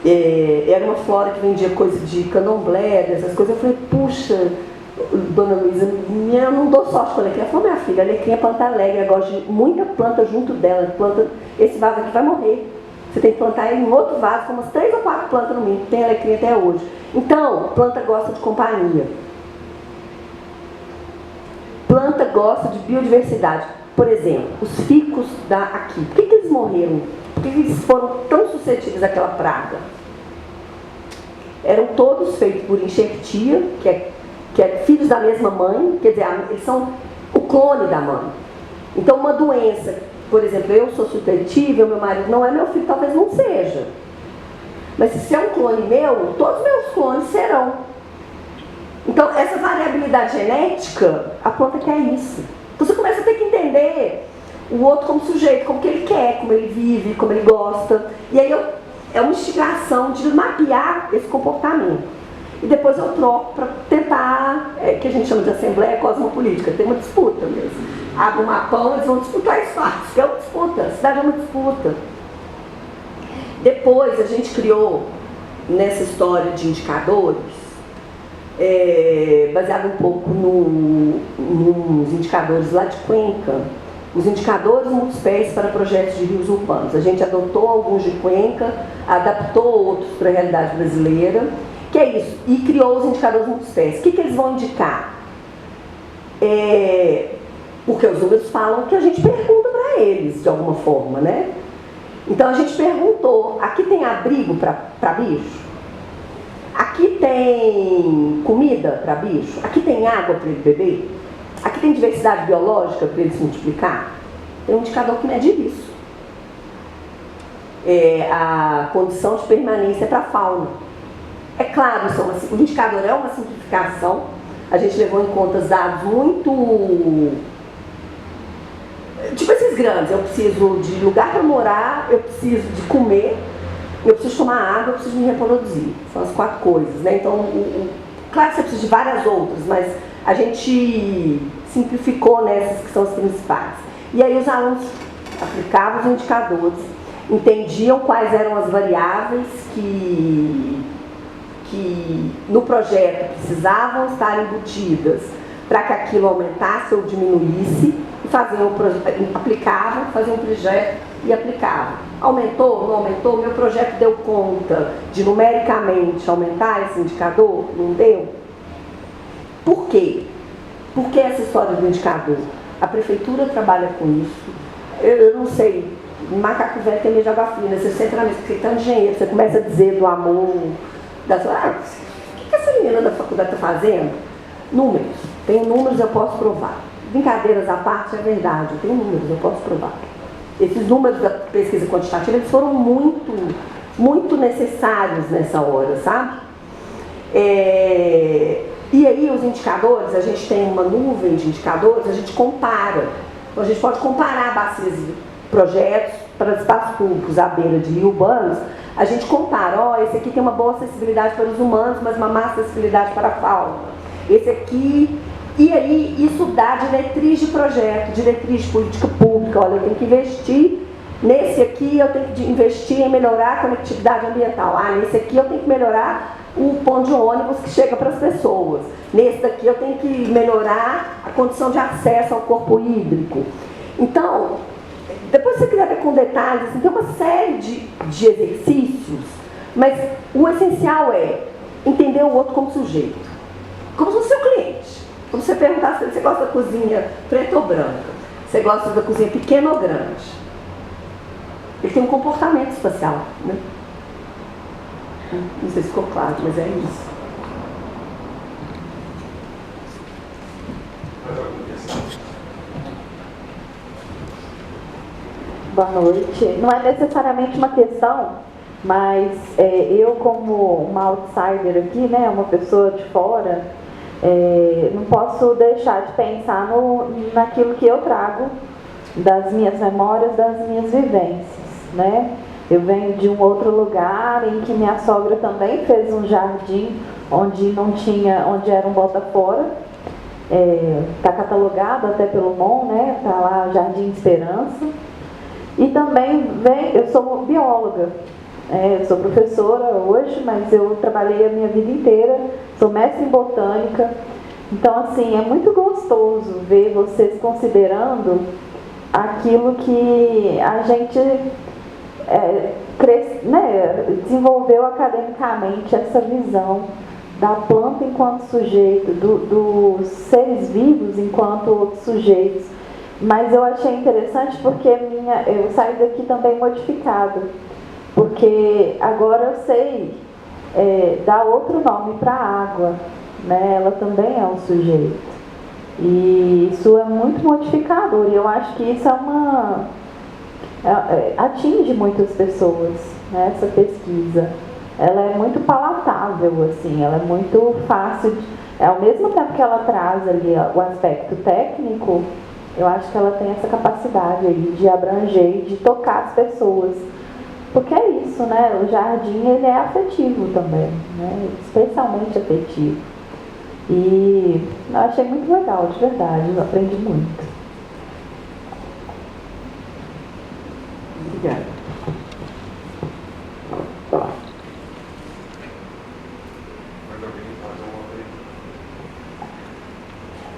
era uma flora que vendia coisa de candomblé, dessas coisas. Eu falei, puxa, dona Luísa, eu não dou sorte com alecrim. Ela falou, minha filha, alecrim é planta alegre, eu gosto de muita planta junto dela, esse vaso aqui vai morrer. Você tem que plantar ele em outro vaso, com umas 3 ou 4 plantas no mínimo, tem alecrim até hoje. Então, planta gosta de companhia. Planta gosta de biodiversidade. Por exemplo, os ficus aqui, por que eles morreram? Por que eles foram tão suscetíveis àquela praga? Eram todos feitos por enxertia, que é filhos da mesma mãe, quer dizer, eles são o clone da mãe. Então, uma doença, por exemplo, eu sou suscetível, meu marido não é, meu filho talvez não seja. Mas se é um clone meu, todos os meus clones serão. Então, essa variabilidade genética, a planta quer isso. Então, você começa a ter que entender o outro como sujeito, como que ele quer, como ele vive, como ele gosta. E aí é uma instigação de mapear esse comportamento. E depois eu troco para tentar, que a gente chama de assembleia cosmopolítica, tem uma disputa mesmo. Abre um mapão, eles vão disputar espaço, que é uma disputa, a cidade é uma disputa. Depois a gente criou, nessa história de indicadores, baseado um pouco nos indicadores lá de Cuenca, os indicadores multiespécies para projetos de rios urbanos. A gente adotou alguns de Cuenca, adaptou outros para a realidade brasileira, que é isso, e criou os indicadores multiespécies. O que eles vão indicar? Porque os números falam que a gente pergunta para eles, de alguma forma, né? Então a gente perguntou, aqui tem abrigo para bicho? Aqui tem comida para bicho? Aqui tem água para ele beber? Aqui tem diversidade biológica para ele se multiplicar? Tem um indicador que mede isso. A condição de permanência para a fauna. É claro, o indicador é uma simplificação. A gente levou em conta dados muito... Tipo esses grandes, eu preciso de lugar para morar, eu preciso de comer, eu preciso tomar água, eu preciso me reproduzir. São as 4 coisas, né? Então, claro que você precisa de várias outras, mas a gente simplificou nessas que são as principais. E aí os alunos aplicavam os indicadores, entendiam quais eram as variáveis que no projeto precisavam estar embutidas para que aquilo aumentasse ou diminuísse, e aplicavam, faziam um projeto e aplicavam. Aumentou, não aumentou? Meu projeto deu conta de numericamente aumentar esse indicador? Não deu? Por quê? Por que essa história do indicador? A prefeitura trabalha com isso. Eu não sei, macaco velho tem medo de água fria, você senta na mesa, porque tem tanto dinheiro, você começa a dizer do amor, o que essa menina da faculdade está fazendo? Números. Tenho números, eu posso provar. Brincadeiras à parte, é verdade, eu tenho números, eu posso provar. Esses números da pesquisa quantitativa, eles foram muito necessários nessa hora, sabe? E aí os indicadores, a gente tem uma nuvem de indicadores, a gente compara. Então a gente pode comparar bacias de projetos para espaços públicos à beira de rio urbanos, a gente compara, ó, esse aqui tem uma boa acessibilidade para os humanos, mas uma má acessibilidade para a fauna. Esse aqui... E aí isso dá diretriz de projeto, diretriz de política pública. Olha, eu tenho que investir nesse aqui, eu tenho que investir em melhorar a conectividade ambiental. Ah, nesse aqui eu tenho que melhorar o ponto de ônibus que chega para as pessoas. Nesse daqui eu tenho que melhorar a condição de acesso ao corpo hídrico. Então, depois se você quiser ver com detalhes, assim, tem uma série de exercícios, mas o essencial é entender o outro como sujeito, como se fosse seu cliente. Como você perguntar se você gosta da cozinha preta ou branca, você gosta da cozinha pequena ou grande. Ele tem um comportamento espacial, né? Não sei se ficou claro, mas é isso. Boa noite. Não é necessariamente uma questão, mas eu como uma outsider aqui, né, uma pessoa de fora, não posso deixar de pensar naquilo que eu trago das minhas memórias, das minhas vivências, né? Eu venho de um outro lugar em que minha sogra também fez um jardim onde não tinha, onde era um bota fora, está catalogado até pelo MON, né? Está lá Jardim Esperança. E também eu sou bióloga, eu sou professora hoje, mas eu trabalhei a minha vida inteira, sou mestre em botânica. Então, assim, é muito gostoso ver vocês considerando aquilo que a gente desenvolveu academicamente, essa visão da planta enquanto sujeito, dos seres vivos enquanto outros sujeitos. Mas eu achei interessante porque eu saí daqui também modificada, porque agora eu sei dar outro nome para a água, né? Ela também é um sujeito. E isso é muito modificador, e eu acho que isso atinge muitas pessoas, né, essa pesquisa. Ela é muito palatável, assim, ela é muito fácil. Ao mesmo tempo que ela traz ali o aspecto técnico, eu acho que ela tem essa capacidade aí de abranger e de tocar as pessoas. Porque é isso, né? O jardim, ele é afetivo também, né? Especialmente afetivo. E eu achei muito legal, de verdade, eu aprendi muito. Obrigada.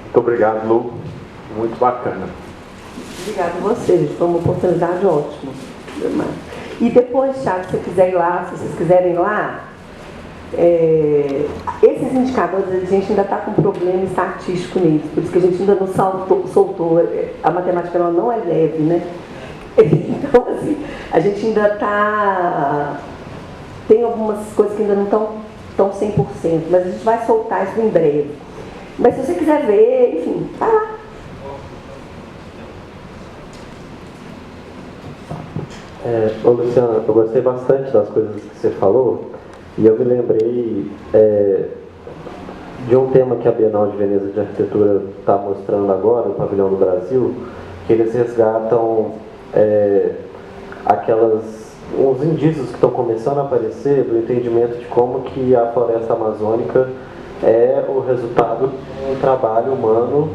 Muito obrigado, Lu. Muito bacana. Obrigada a vocês, foi uma oportunidade ótima. E depois, Thiago, se você quiser ir lá, se vocês quiserem ir lá, esses indicadores, a gente ainda está com problema estatístico neles, por isso que a gente ainda não soltou. A matemática ela não é leve, né? Então, assim, a gente ainda está... Tem algumas coisas que ainda não estão 100%, mas a gente vai soltar isso em breve. Mas se você quiser ver, enfim, vai lá. Ô Luciana, eu gostei bastante das coisas que você falou, e eu me lembrei de um tema que a Bienal de Veneza de Arquitetura está mostrando agora, o Pavilhão do Brasil, que eles resgatam uns indícios que estão começando a aparecer do entendimento de como que a floresta amazônica é o resultado de um trabalho humano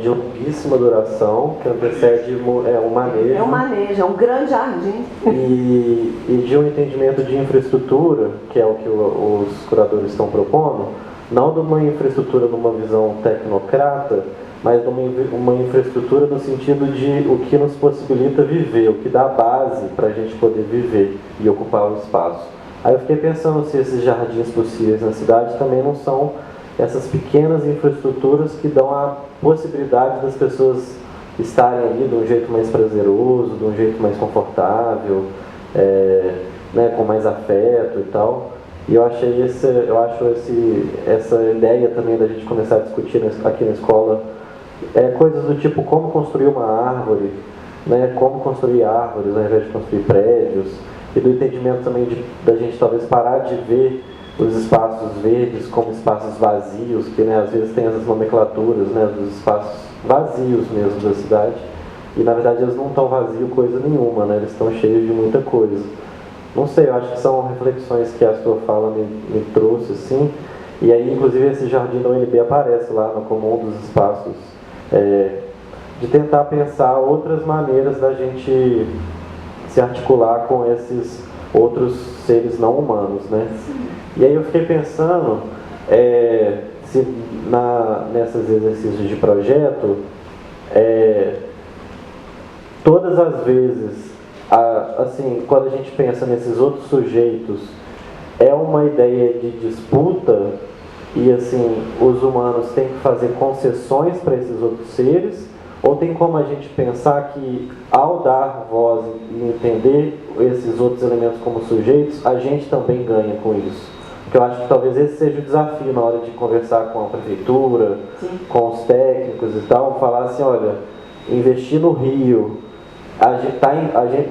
de longuíssima duração, que antecede um manejo. É um manejo, é um grande jardim. E de um entendimento de infraestrutura, que é o que os curadores estão propondo, não de uma infraestrutura numa visão tecnocrata, mas de uma infraestrutura no sentido de o que nos possibilita viver, o que dá base para a gente poder viver e ocupar o espaço. Aí eu fiquei pensando se esses jardins possíveis na cidade também não são essas pequenas infraestruturas que dão a possibilidade das pessoas estarem ali de um jeito mais prazeroso, de um jeito mais confortável, né, com mais afeto e tal. E eu acho essa ideia também da gente começar a discutir aqui na escola coisas do tipo como construir uma árvore, né, como construir árvores ao invés de construir prédios, e do entendimento também da gente talvez parar de ver os espaços verdes como espaços vazios, que, né, às vezes tem essas nomenclaturas, né, dos espaços vazios mesmo da cidade, e na verdade eles não estão vazios coisa nenhuma, né, eles estão cheios de muita coisa. Não sei, eu acho que são reflexões que a sua fala me trouxe, assim, e aí inclusive esse jardim da UNB aparece lá como um dos espaços, de tentar pensar outras maneiras da gente se articular com esses outros seres não humanos, né? E aí eu fiquei pensando se nesses exercícios de projeto, todas as vezes, assim, quando a gente pensa nesses outros sujeitos, é uma ideia de disputa e, assim, os humanos têm que fazer concessões para esses outros seres, ou tem como a gente pensar que, ao dar voz e entender esses outros elementos como sujeitos, a gente também ganha com isso? Porque eu acho que talvez esse seja o desafio na hora de conversar com a prefeitura, com os técnicos e tal, falar assim, olha, investir no Rio,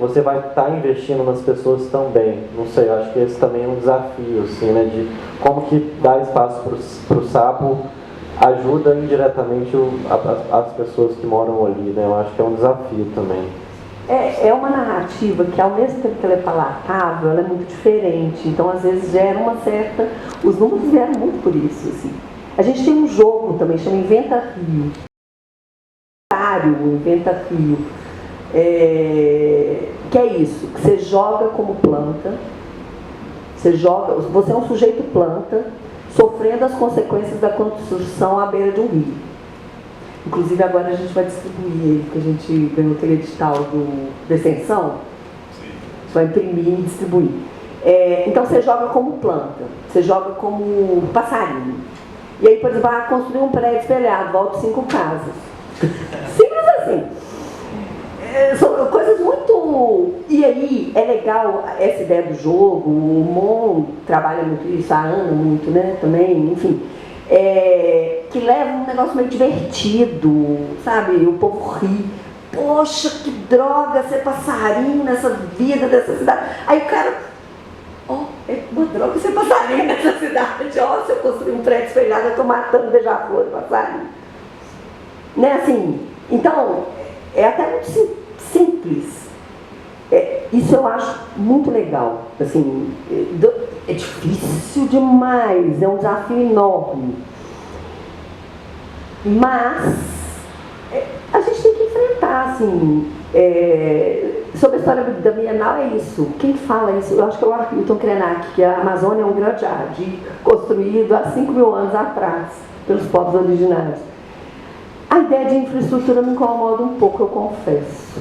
você vai estar investindo nas pessoas também. Não sei, eu acho que esse também é um desafio, assim, né, de como que dar espaço para o sapo ajuda indiretamente as pessoas que moram ali, né? Eu acho que é um desafio também. É uma narrativa que, ao mesmo tempo que ela é palatável, ela é muito diferente. Então, às vezes, gera uma certa... Os números vieram muito por isso, assim. A gente tem um jogo também, chama Inventa Rio. Inventa Rio. Que é isso, que você joga como planta, você é um sujeito planta, sofrendo as consequências da construção à beira de um rio. Inclusive agora a gente vai distribuir ele, porque a gente ganhou aquele edital da extensão. Você vai imprimir e distribuir. Então você joga como planta, você joga como passarinho. E aí, por exemplo, vai construir um prédio espelhado, volta 5 casas. Simples assim. São coisas muito... E aí, é legal essa ideia do jogo, o Mon trabalha muito isso, a Ana muito, né, também, enfim. Que leva um negócio meio divertido, sabe? O povo ri. Poxa, que droga ser passarinho nessa vida dessa cidade. Aí o cara... é uma droga ser passarinho nessa cidade. Se eu construir um prédio espelhado, eu estou matando beija-flor de passarinho. Né, assim? Então, é até muito simples. Isso eu acho muito legal. Assim, é difícil demais, é um desafio enorme. Mas a gente tem que enfrentar, assim. Sobre a história da Bienal é isso. Quem fala isso? Eu acho que é o Ailton Krenak, que a Amazônia é um grande jardim construído há 5.000 anos atrás pelos povos originários. A ideia de infraestrutura me incomoda um pouco, eu confesso.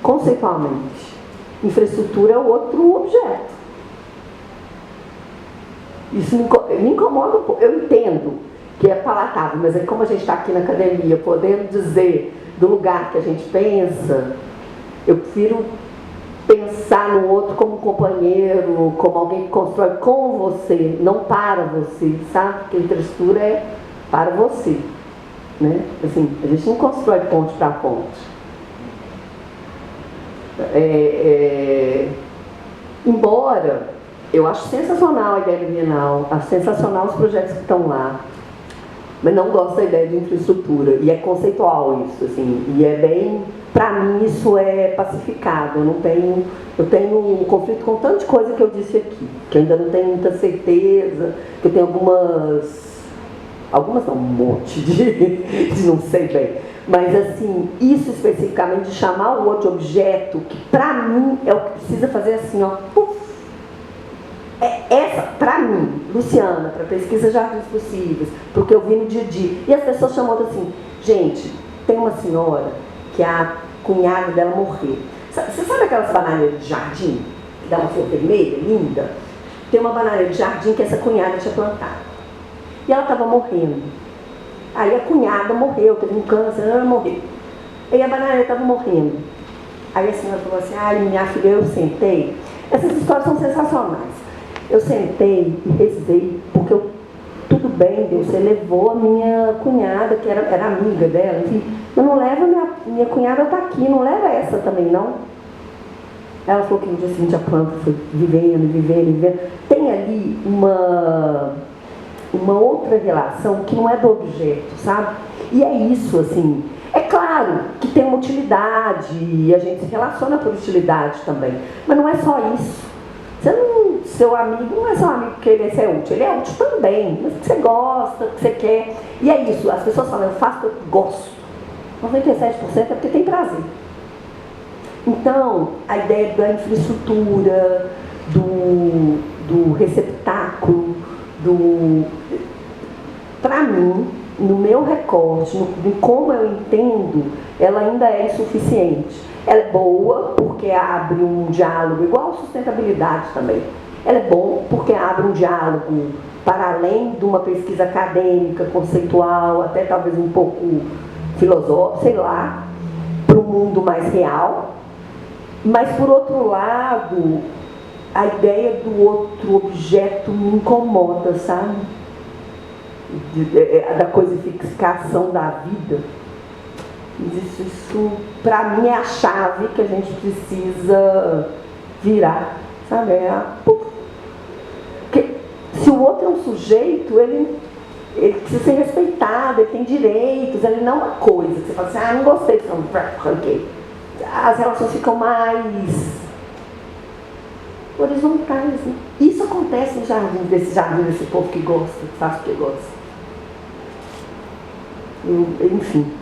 Conceitualmente. Infraestrutura é outro objeto. Isso me incomoda um pouco. Eu entendo que é palatável, mas como a gente está aqui na academia, podendo dizer do lugar que a gente pensa, eu prefiro pensar no outro como um companheiro, como alguém que constrói com você, não para você, sabe? Porque a infraestrutura é para você. Né? Assim, a gente não constrói ponte para ponte. Embora eu acho sensacional a ideia do Bienal, acho sensacional os projetos que estão lá, mas não gosto da ideia de infraestrutura, e é conceitual isso, assim, e é bem, para mim isso é pacificado, eu tenho um conflito com tanta coisa que eu disse aqui, que eu ainda não tenho muita certeza, que eu tenho algumas não, um monte de não sei bem, mas assim, isso especificamente de chamar o outro objeto, que pra mim é o que precisa fazer assim, ó, puf. Essa, pra mim, Luciana, para pesquisa Jardins Possíveis, porque eu vi no dia a dia, e as pessoas chamam assim, gente, tem uma senhora que a cunhada dela morreu. Você sabe aquelas bananeiras de jardim, que dá uma flor vermelha, linda? Tem uma bananeira de jardim que essa cunhada tinha plantado. E ela estava morrendo. Aí a cunhada morreu, teve um câncer, ela morreu. Aí a bananeira estava morrendo. Aí a senhora falou assim, minha filha, eu sentei. Essas histórias são sensacionais. Eu sentei e rezei, porque tudo bem, Deus, você levou a minha cunhada, que era amiga dela, enfim, mas não leva minha cunhada está aqui, não leva essa também, não. Ela falou que no dia seguinte a planta foi vivendo, vivendo, vivendo. Tem ali uma outra relação que não é do objeto, sabe? E é isso, assim. É claro que tem uma utilidade e a gente se relaciona por utilidade também. Mas não é só isso. Seu amigo não é seu amigo porque ele é útil. Ele é útil também. Mas que você gosta, que você quer. E é isso. As pessoas falam, eu faço porque eu gosto. 97% é porque tem prazer. Então, a ideia da infraestrutura, do receptáculo, para mim, no meu recorte, em como eu entendo, ela ainda é insuficiente. Ela é boa porque abre um diálogo, igual a sustentabilidade também. Ela é boa porque abre um diálogo para além de uma pesquisa acadêmica, conceitual, até talvez um pouco filosófica, sei lá, para o mundo mais real. Mas, por outro lado, a ideia do outro objeto me incomoda, sabe? Da coisificação da vida. Isso para mim, é a chave que a gente precisa virar, sabe? Porque se o outro é um sujeito, ele precisa ser respeitado, ele tem direitos, ele não é uma coisa. Você fala assim, não gostei, arranquei. As relações ficam mais horizontais, né? Isso acontece no jardim, desse povo que gosta, que faz o que gosta. Enfim.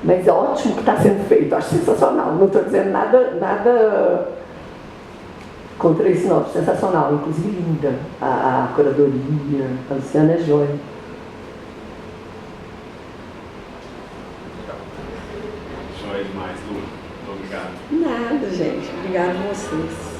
Mas é ótimo que está sendo feito, acho sensacional. Não estou dizendo nada contra isso, não. Sensacional, inclusive linda. A curadoria, a Luciana é joia. Joia demais, Lu. Muito obrigado. Nada, gente. Obrigada a vocês.